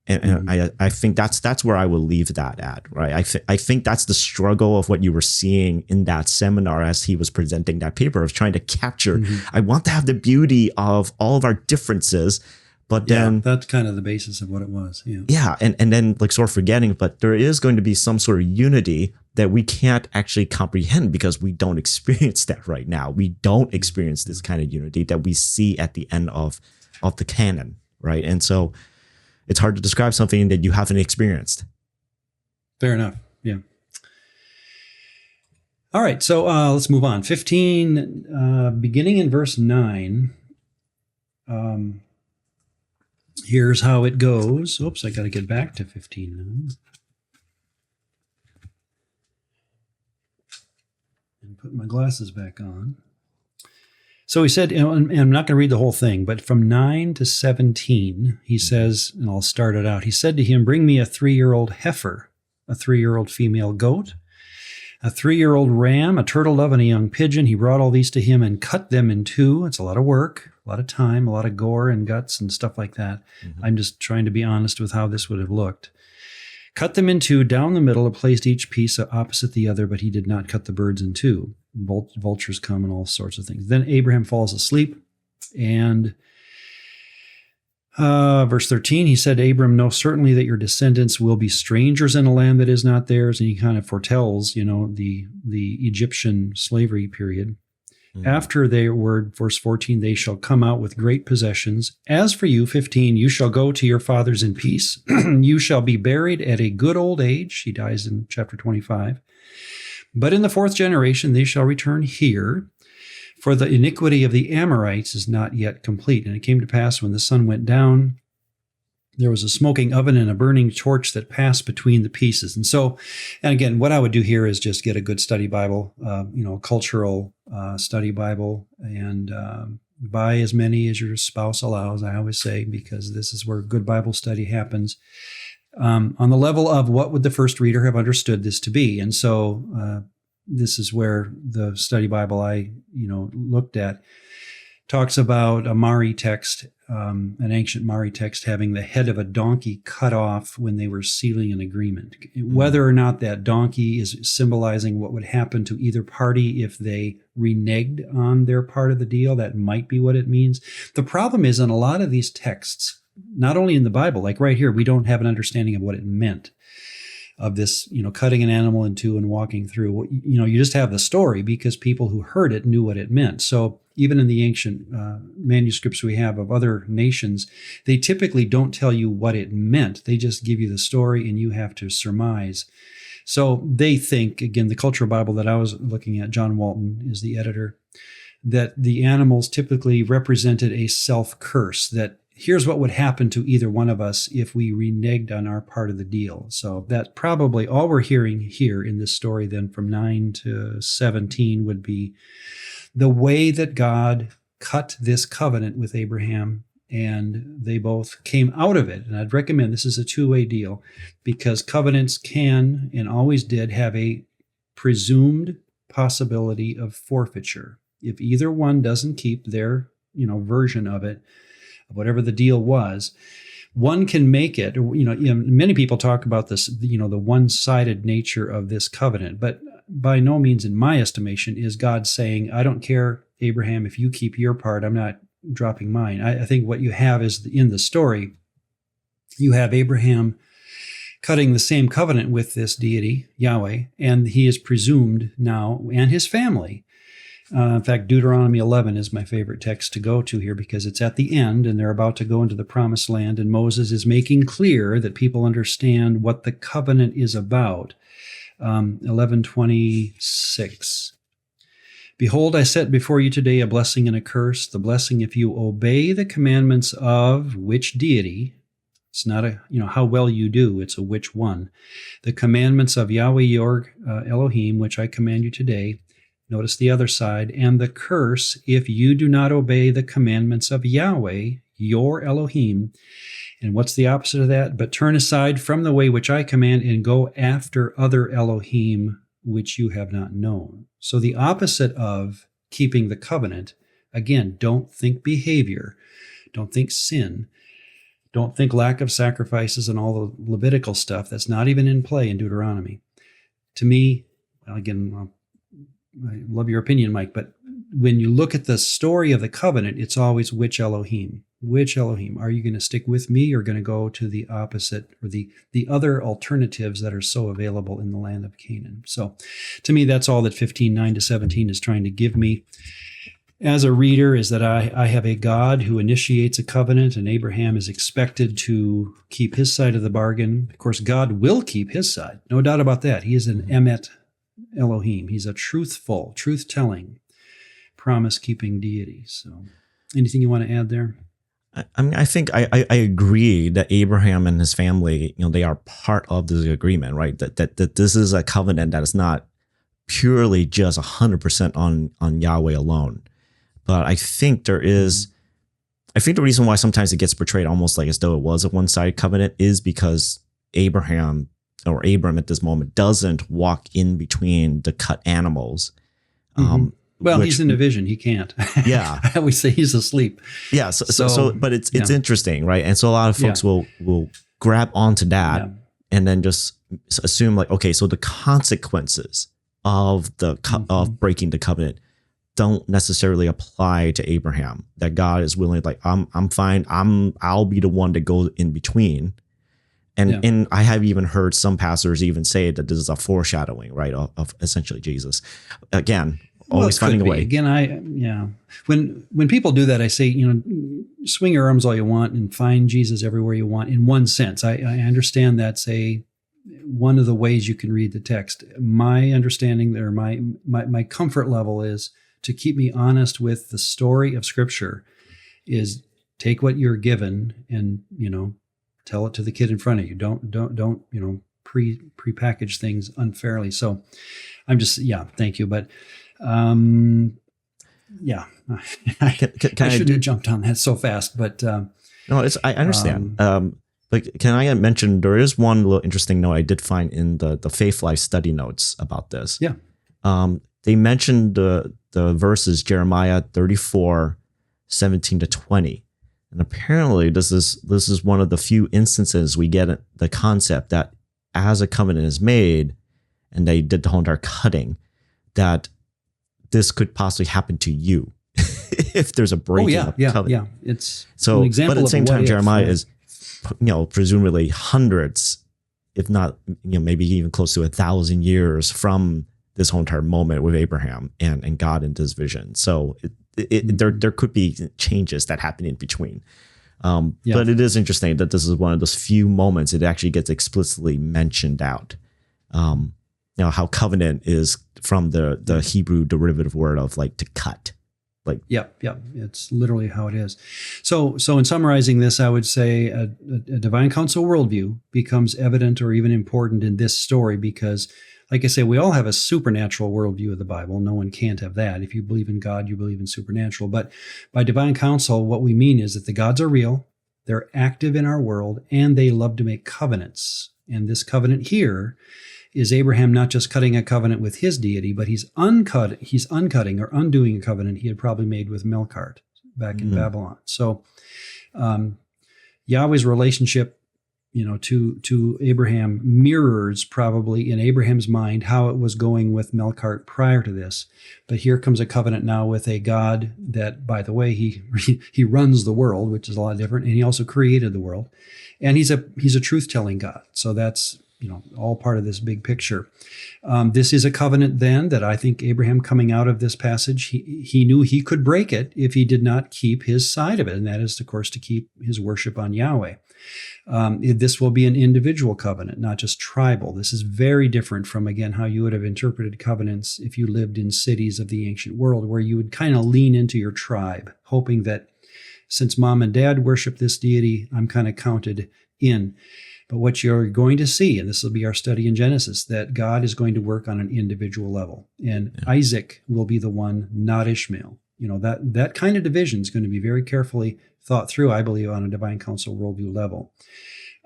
And I think that's where I will leave that at, right? I think that's the struggle of what you were seeing in that seminar as he was presenting that paper, of trying to capture. I want to have the beauty of all of our differences, but then that's kind of the basis of what it was. And then like sort of forgetting, but there is going to be some sort of unity that we can't actually comprehend because we don't experience that right now. We don't experience this kind of unity that we see at the end of the canon, right? And so it's hard to describe something that you haven't experienced. Fair enough. Yeah. All right. So let's move on. 15, beginning in verse 9. Here's how it goes. Oops, I got to get back to 15 now. And put my glasses back on. So he said, and I'm not going to read the whole thing, but from 9 to 17, he says, and I'll start it out. He said to him, bring me a 3-year-old heifer, a 3-year-old female goat, a 3-year-old ram, a turtle dove, and a young pigeon. He brought all these to him and cut them in two. It's a lot of work, a lot of time, a lot of gore and guts and stuff like that. I'm just trying to be honest with how this would have looked. Cut them in two down the middle, and placed each piece opposite the other, but he did not cut the birds in two. Vultures come and all sorts of things. Then Abraham falls asleep, and verse 13, he said to Abram, know certainly that your descendants will be strangers in a land that is not theirs. And he kind of foretells, the Egyptian slavery period. After they were, verse 14, they shall come out with great possessions. As for you, 15, you shall go to your fathers in peace. You shall be buried at a good old age. He dies in chapter 25. But in the 4th generation, they shall return here, for the iniquity of the Amorites is not yet complete. And it came to pass when the sun went down, there was a smoking oven and a burning torch that passed between the pieces. And so, and again, what I would do here is just get a good study Bible, cultural study Bible, and buy as many as your spouse allows, I always say, because this is where good Bible study happens. On the level of what would the first reader have understood this to be. And so this is where the study Bible I looked at talks about a Mari text, an ancient Mari text, having the head of a donkey cut off when they were sealing an agreement. Whether or not that donkey is symbolizing what would happen to either party if they reneged on their part of the deal, that might be what it means. The problem is in a lot of these texts, not only in the Bible, like right here, we don't have an understanding of what it meant, of this, cutting an animal in two and walking through. You just have the story because people who heard it knew what it meant. So even in the ancient manuscripts we have of other nations, they typically don't tell you what it meant. They just give you the story and you have to surmise. So they think, again, the Cultural Bible that I was looking at, John Walton is the editor, that the animals typically represented a self-curse, that here's what would happen to either one of us if we reneged on our part of the deal. So that probably all we're hearing here in this story then from 9 to 17 would be the way that God cut this covenant with Abraham, and they both came out of it. And I'd recommend this is a two-way deal, because covenants can and always did have a presumed possibility of forfeiture. If either one doesn't keep their, version of it, whatever the deal was, one can make it. Many people talk about this, the one-sided nature of this covenant, but by no means, in my estimation, is God saying, I don't care, Abraham, if you keep your part, I'm not dropping mine. I think what you have is, in the story, you have Abraham cutting the same covenant with this deity, Yahweh, and he is presumed now, and his family. In fact, Deuteronomy 11 is my favorite text to go to here, because it's at the end and they're about to go into the promised land, and Moses is making clear that people understand what the covenant is about. 11:26. Behold, I set before you today a blessing and a curse. The blessing if you obey the commandments of which deity. It's not how well you do, it's a which one. The commandments of Yahweh your Elohim, which I command you today. Notice the other side, and the curse if you do not obey the commandments of Yahweh, your Elohim. And what's the opposite of that? But turn aside from the way which I command and go after other Elohim, which you have not known. So the opposite of keeping the covenant, again, don't think behavior, don't think sin, don't think lack of sacrifices and all the Levitical stuff. That's not even in play in Deuteronomy. To me, again, I love your opinion, Mike, but when you look at the story of the covenant, it's always which Elohim? Which Elohim? Are you going to stick with me or going to go to the opposite or the other alternatives that are so available in the land of Canaan? So to me, that's all that 15:9-17 is trying to give me as a reader, is that I have a God who initiates a covenant, and Abraham is expected to keep his side of the bargain. Of course, God will keep his side. No doubt about that. He is an Emet Elohim. He's a truthful, truth-telling, promise-keeping deity. So anything you want to add there? I mean, I think I agree that Abraham and his family, they are part of the agreement, right? That this is a covenant that is not purely just 100% on Yahweh alone. But I think the reason why sometimes it gets portrayed almost like as though it was a one-sided covenant is because Abram at this moment doesn't walk in between the cut animals. Well, he's in a vision. He can't. Yeah. I always say he's asleep. Yeah. But it's interesting, right? And so a lot of folks will grab onto that and then just assume like, okay, so the consequences of of breaking the covenant don't necessarily apply to Abraham. That God is willing, like, I'm fine. I'll be the one that goes in between. And I have even heard some pastors even say that this is a foreshadowing, right, of essentially Jesus. Again, always finding a way. Again, when people do that, I say, swing your arms all you want and find Jesus everywhere you want. In one sense, I understand that's one of the ways you can read the text. My understanding or my comfort level is to keep me honest with the story of Scripture is take what you're given and tell it to the kid in front of you. Don't pre-package things unfairly. So I'm just thank you, but I shouldn't have jumped on that so fast, but no, I understand. But can I mention there is one little interesting note I did find in the Faith Life study notes about this. Yeah. They mentioned the verses Jeremiah 34:17-20. And apparently this is one of the few instances we get the concept that as a covenant is made and they did the whole entire cutting, that this could possibly happen to you if there's a breaking of the covenant. Yeah. It's so, an example but at the same time, Jeremiah right? is, presumably hundreds, if not, maybe even close to 1,000 years from this whole entire moment with Abraham and God in this vision. So there could be changes that happen in between. But it is interesting that this is one of those few moments it actually gets explicitly mentioned out. How covenant is from the Hebrew derivative word of like to cut. It's literally how it is. So in summarizing this, I would say a divine counsel worldview becomes evident or even important in this story because, like I say, we all have a supernatural worldview of the Bible. No one can't have that. If you believe in God, you believe in supernatural. But by divine counsel, what we mean is that the gods are real, they're active in our world, and they love to make covenants. And this covenant here is Abraham not just cutting a covenant with his deity, but he's uncutting or undoing a covenant he had probably made with Melkart back in Babylon. So Yahweh's relationship to Abraham mirrors probably in Abraham's mind how it was going with Melkart prior to this. But here comes a covenant now with a God that, by the way, he runs the world, which is a lot different, and he also created the world. And he's a truth-telling God. So that's all part of this big picture. This is a covenant then that I think Abraham, coming out of this passage, he knew he could break it if he did not keep his side of it. And that is, of course, to keep his worship on Yahweh. This will be an individual covenant, not just tribal. This is very different from, again, how you would have interpreted covenants if you lived in cities of the ancient world, where you would kind of lean into your tribe, hoping that since mom and dad worship this deity, I'm kind of counted in. But what you're going to see, and this will be our study in Genesis, that God is going to work on an individual level. And Isaac will be the one, not Ishmael. That kind of division is going to be very carefully thought through, I believe, on a divine counsel worldview level.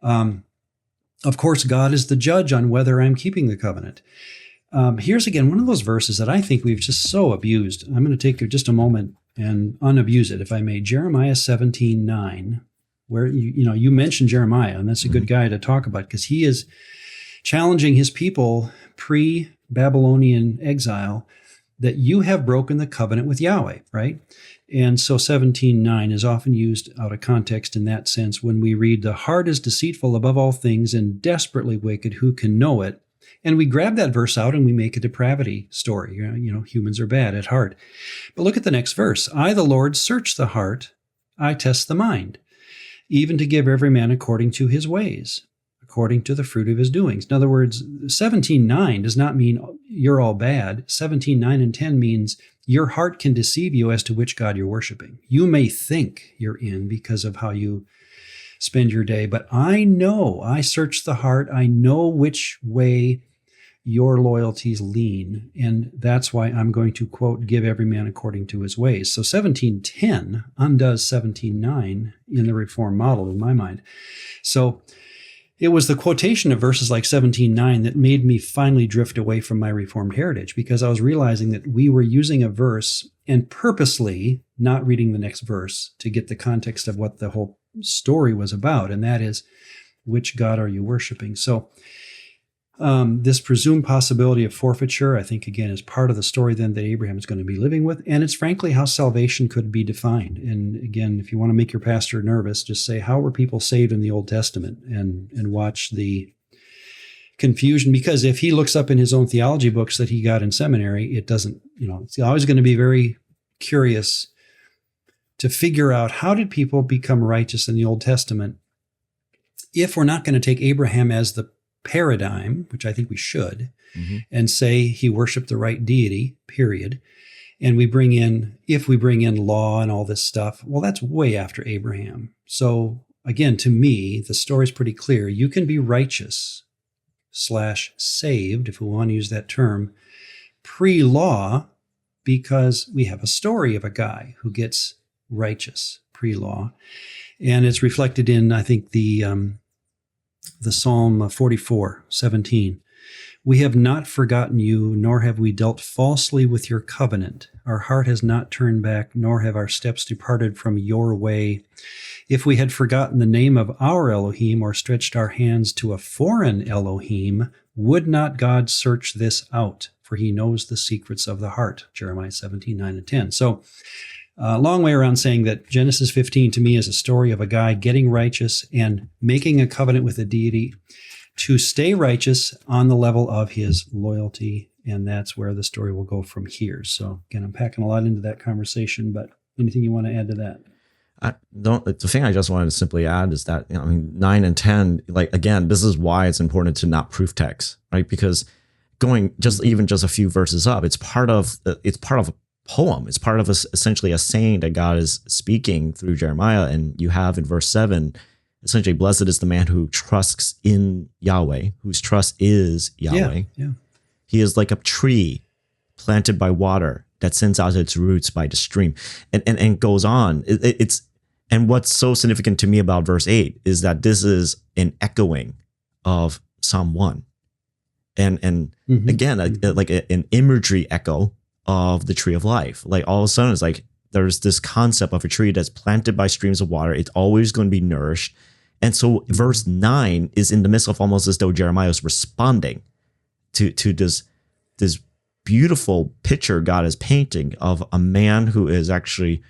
Of course, God is the judge on whether I'm keeping the covenant. Here's again one of those verses that I think we've just so abused. I'm going to take just a moment and unabuse it, if I may. Jeremiah 17:9, where you mentioned Jeremiah, and that's a good guy to talk about because he is challenging his people pre-Babylonian exile that you have broken the covenant with Yahweh, right? And so 17:9 is often used out of context in that sense when we read, the heart is deceitful above all things and desperately wicked, who can know it? And we grab that verse out and we make a depravity story. Humans are bad at heart. But look at the next verse. I, the Lord, search the heart. I test the mind, even to give every man according to his ways, according to the fruit of his doings. In other words, 17:9 does not mean you're all bad. 17:9 and 10 means your heart can deceive you as to which God you're worshiping. You may think you're in because of how you spend your day, but I know, I search the heart. I know which way your loyalties lean. And that's why I'm going to, quote, give every man according to his ways. So 17:10 undoes 17:9 in the Reformed model, in my mind. So it was the quotation of verses like 17:9 that made me finally drift away from my Reformed heritage, because I was realizing that we were using a verse and purposely not reading the next verse to get the context of what the whole story was about, and that is, which God are you worshiping? So this presumed possibility of forfeiture, I think, again, is part of the story then that Abraham is going to be living with, and it's frankly how salvation could be defined. And again, if you want to make your pastor nervous, just say, how were people saved in the Old Testament? And watch the confusion, because if he looks up in his own theology books that he got in seminary, it doesn't, it's always going to be very curious to figure out, how did people become righteous in the Old Testament if we're not going to take Abraham as the paradigm, which I think we should, and say he worshiped the right deity, period. And if we bring in law and all this stuff, well, that's way after Abraham. So again, to me, the story's pretty clear. You can be righteous / saved, if we want to use that term, pre-law, because we have a story of a guy who gets righteous pre-law. And it's reflected in, I think, the Psalm 44:17. We have not forgotten you, nor have we dealt falsely with your covenant. Our heart has not turned back, nor have our steps departed from your way. If we had forgotten the name of our Elohim, or stretched our hands to a foreign Elohim, would not God search this out? For he knows the secrets of the heart. Jeremiah 17:9 and 10. So a long way around saying that Genesis 15 to me is a story of a guy getting righteous and making a covenant with a deity to stay righteous on the level of his loyalty. And that's where the story will go from here. So again, I'm packing a lot into that conversation, but anything you want to add to that? The thing I just wanted to simply add is that, 9 and 10, again, this is why it's important to not proof text, right? Because going just a few verses up, it's part of a poem. It's part of essentially a saying that God is speaking through Jeremiah. And you have in verse 7, essentially, blessed is the man who trusts in Yahweh, whose trust is Yahweh. Yeah. He is like a tree planted by water that sends out its roots by the stream, and goes on. And what's so significant to me about verse 8 is that this is an echoing of Psalm 1. And again, an imagery echo of the tree of life. Like all of a sudden, it's like there's this concept of a tree that's planted by streams of water. It's always going to be nourished. And so verse 9 is in the midst of almost as though Jeremiah is responding to this beautiful picture God is painting of a man who is actually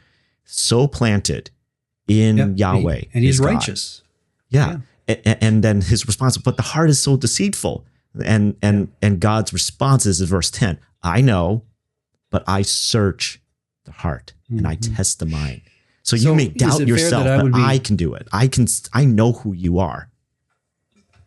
so planted in Yahweh. And he's righteous. Yeah. And then his response, but the heart is so deceitful. And God's response is in verse 10, I know, but I search the heart and I test the mind. So you may doubt yourself, but I can do it. I know who you are.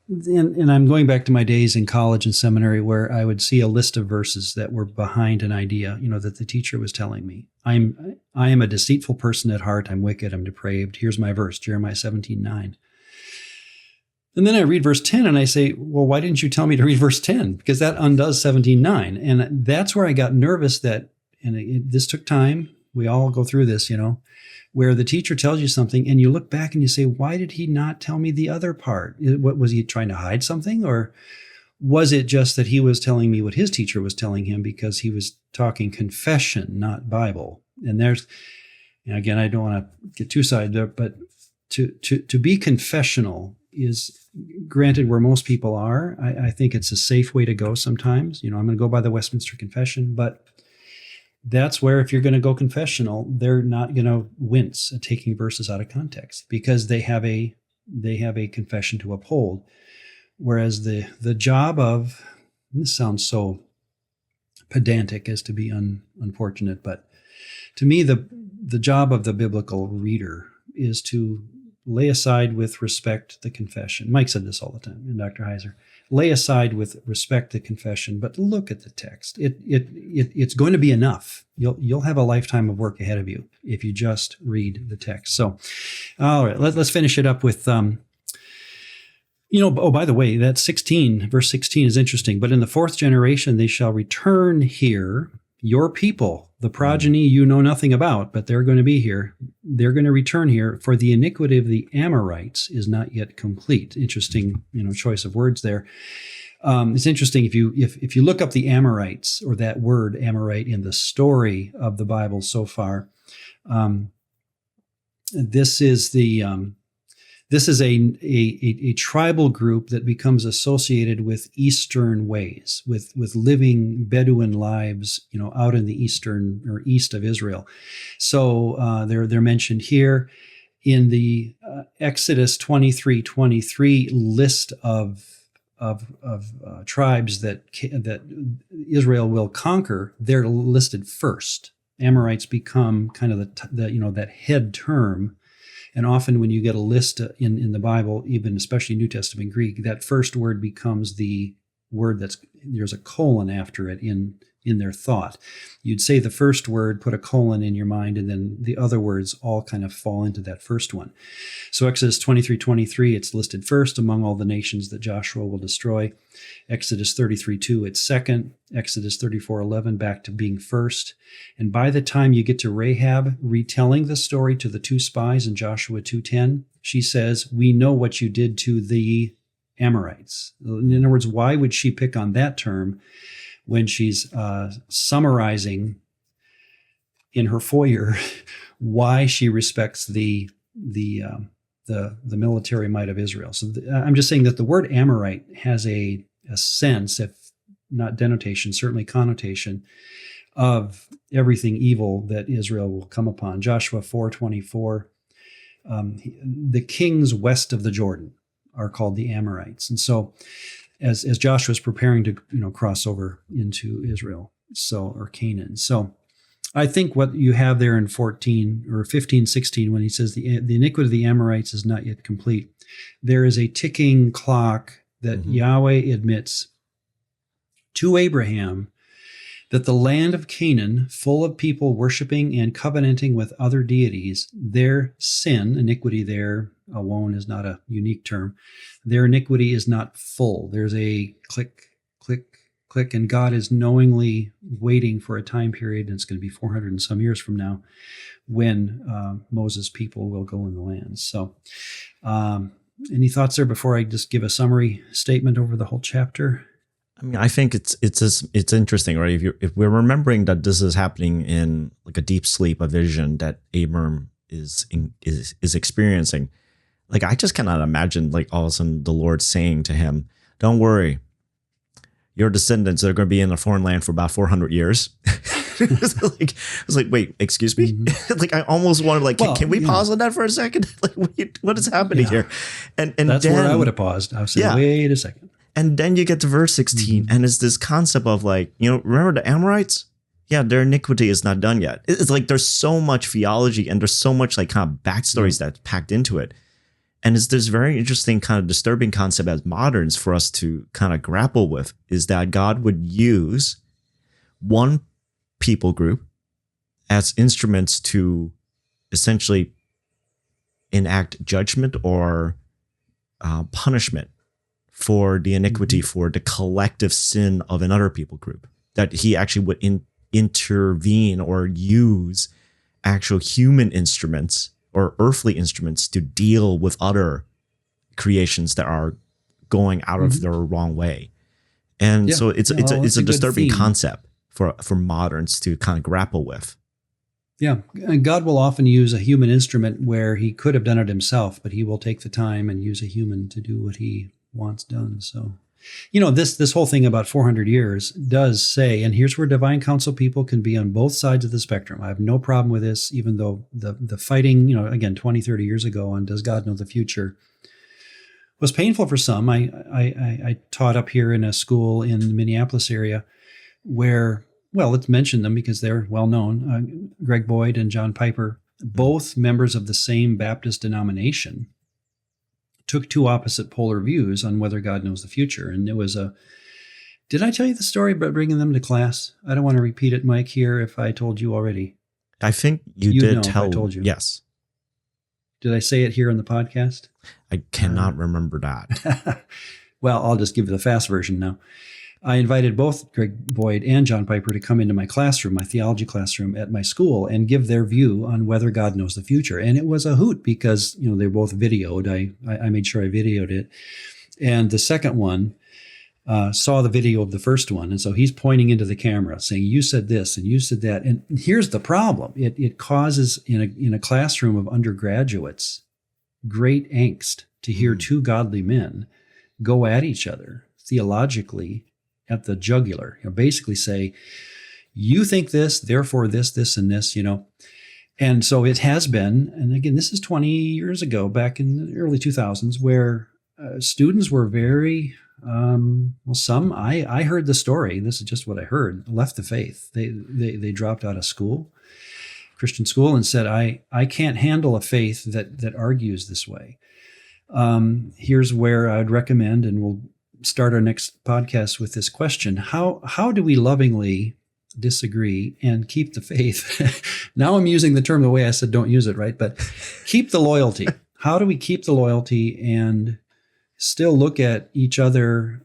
And I'm going back to my days in college and seminary where I would see a list of verses that were behind an idea, that the teacher was telling me. I am a deceitful person at heart. I'm wicked. I'm depraved. Here's my verse, Jeremiah 17:9. And then I read verse 10 and I say, well, why didn't you tell me to read verse 10? Because that undoes 17:9. And that's where I got nervous this took time. We all go through this, where the teacher tells you something and you look back and you say, why did he not tell me the other part? What was he trying to hide something? Or was it just that he was telling me what his teacher was telling him because he was talking confession, not Bible? And again, I don't want to get too side there, but to be confessional is, granted, where most people are. I think it's a safe way to go sometimes. I'm going to go by the Westminster Confession, but that's where, if you're going to go confessional, they're not going to wince at taking verses out of context because they have a confession to uphold. Whereas the job of, this sounds so pedantic as to be unfortunate, but to me, the job of the biblical reader is to lay aside with respect the confession. Mike said this all the time, and Dr. Heiser. Lay aside with respect the confession, but look at the text. It's going to be enough. You'll have a lifetime of work ahead of you if you just read the text. So, all right, let's finish it up with, by the way, that verse 16 is interesting. But in the fourth generation, they shall return here, your people, the progeny you know nothing about, but they're going to be here. They're going to return here, for the iniquity of the Amorites is not yet complete. Interesting, choice of words there. It's interesting if you look up the Amorites, or that word Amorite, in the story of the Bible so far. This is a tribal group that becomes associated with Eastern ways, with living Bedouin lives, out in the eastern or east of Israel. So they're mentioned here in the Exodus 23:23 list of tribes that Israel will conquer. They're listed first. Amorites become kind of that head term. And often when you get a list in the Bible, even especially New Testament Greek, that first word becomes the word there's a colon after it in their thought. You'd say the first word, put a colon in your mind, and then the other words all kind of fall into that first one. So Exodus 23:23, it's listed first among all the nations that Joshua will destroy. Exodus 33:2, it's second. Exodus 34:11, back to being first. And by the time you get to Rahab retelling the story to the two spies in Joshua 2:10, she says, we know what you did to the Amorites. In other words, why would she pick on that term when she's summarizing in her foyer why she respects the military might of Israel? So I'm just saying that the word Amorite has a sense, if not denotation, certainly connotation, of everything evil that Israel will come upon. Joshua 4:24, the kings west of the Jordan are called the Amorites. And so as Joshua's preparing to cross over into Israel, or Canaan. So I think what you have there in 14 or 15:16, when he says the iniquity of the Amorites is not yet complete, there is a ticking clock that Yahweh admits to Abraham that the land of Canaan, full of people worshiping and covenanting with other deities, their sin, iniquity there, awon is not a unique term, their iniquity is not full. There's a click, click, click, and God is knowingly waiting for a time period, and it's going to be 400 and some years from now, when Moses' people will go in the land. So any thoughts there before I just give a summary statement over the whole chapter? I mean, I think it's interesting, right? If we're remembering that this is happening in like a deep sleep, a vision that Abram is experiencing, like I just cannot imagine like all of a sudden the Lord saying to him, "Don't worry, your descendants are going to be in a foreign land for about 400 years." I was like, wait, excuse me? Mm-hmm. Like I almost wanted can we pause on that for a second? Like what is happening here? And that's then, where I would have paused. I was saying, wait a second. And then you get to verse 16, and it's this concept of remember the Amorites? Yeah, their iniquity is not done yet. It's like there's so much theology and there's so much like kind of backstories that's packed into it. And it's this very interesting kind of disturbing concept as moderns for us to kind of grapple with, is that God would use one people group as instruments to essentially enact judgment or punishment for the iniquity, for the collective sin of another people group, that he actually would intervene or use actual human instruments or earthly instruments to deal with other creations that are going out of their wrong way. And so it's a disturbing concept for moderns to kind of grapple with. Yeah, and God will often use a human instrument where he could have done it himself, but he will take the time and use a human to do what he wants done. So, this whole thing about 400 years does say, and here's where divine council people can be on both sides of the spectrum. I have no problem with this, even though the fighting, again, 20, 30 years ago on does God know the future was painful for some. I taught up here in a school in the Minneapolis area where, well, let's mention them because they're well known. Greg Boyd and John Piper, both members of the same Baptist denomination, took two opposite polar views on whether God knows the future. And it was did I tell you the story about bringing them to class? I don't want to repeat it, Mike, here if I told you already. I think you did tell. I told you. Yes. Did I say it here on the podcast? I cannot remember that. Well, I'll just give you the fast version now. I invited both Greg Boyd and John Piper to come into my classroom, my theology classroom at my school, and give their view on whether God knows the future. And it was a hoot because, they were both videoed. I made sure I videoed it. And the second one saw the video of the first one. And so he's pointing into the camera saying, you said this and you said that. And here's the problem. It causes in a classroom of undergraduates great angst to hear two godly men go at each other theologically at the jugular, basically say, you think this, therefore this, and this, And so it has been, and again, this is 20 years ago, back in the early 2000s, where students were very, some, I heard the story, this is just what I heard, left the faith. They dropped out of school, Christian school, and said, I can't handle a faith that argues this way. Here's where I'd recommend, and we'll start our next podcast with this question. How do we lovingly disagree and keep the faith? Now I'm using the term the way I said don't use it, right? But keep the loyalty. How do we keep the loyalty and still look at each other,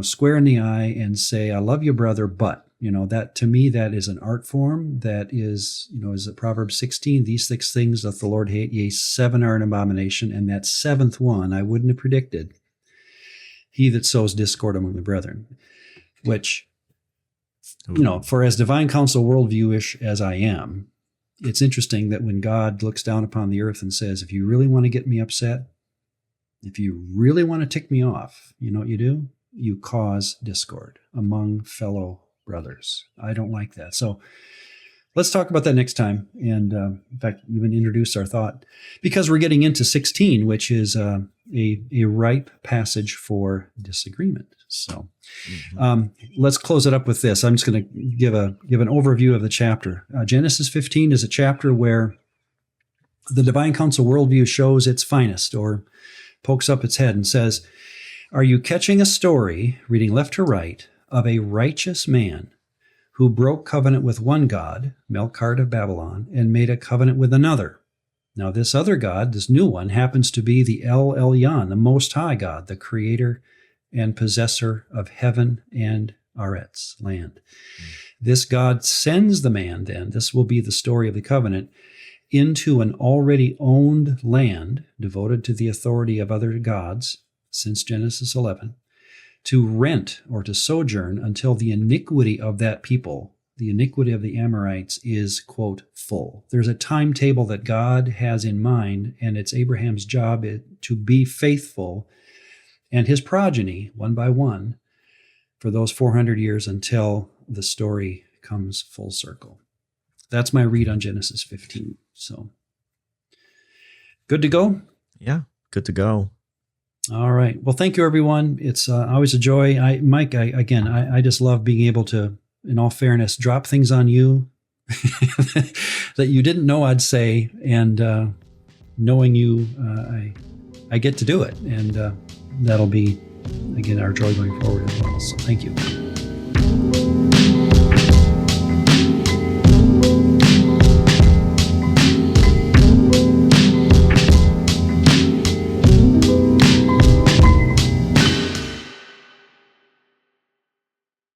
square in the eye and say, I love you, brother, but, that to me, that is an art form. That is, is it Proverbs 16, these 6 things doth the Lord hate, yea, 7 are an abomination. And that 7th one, I wouldn't have predicted. He that sows discord among the brethren, which, for as divine counsel worldview-ish as I am, it's interesting that when God looks down upon the earth and says, if you really want to get me upset, if you really want to tick me off, you know what you do? You cause discord among fellow brothers. I don't like that. So let's talk about that next time. And in fact, even introduce our thought, because we're getting into 16, which is a ripe passage for disagreement. So let's close it up with this. I'm just going to give an overview of the chapter. Genesis 15 is a chapter where the divine counsel worldview shows its finest, or pokes up its head and says, are you catching a story, reading left to right, of a righteous man who broke covenant with one god, Melkart of Babylon, and made a covenant with another? Now this other god, this new one, happens to be the El Elyon, the Most High God, the creator and possessor of heaven and Aretz, land. This God sends the man then, this will be the story of the covenant, into an already owned land devoted to the authority of other gods since Genesis 11, to rent or to sojourn until the iniquity of that people, the iniquity of the Amorites, is, quote, full. There's a timetable that God has in mind, and it's Abraham's job to be faithful and his progeny, one by one, for those 400 years until the story comes full circle. That's my read on Genesis 15. So, good to go? Yeah, good to go. All right. Well, thank you, everyone. It's always a joy. Mike, I just love being able to, in all fairness, drop things on you that you didn't know I'd say, and knowing you, I get to do it, and that'll be, again, our joy going forward as well. So thank you.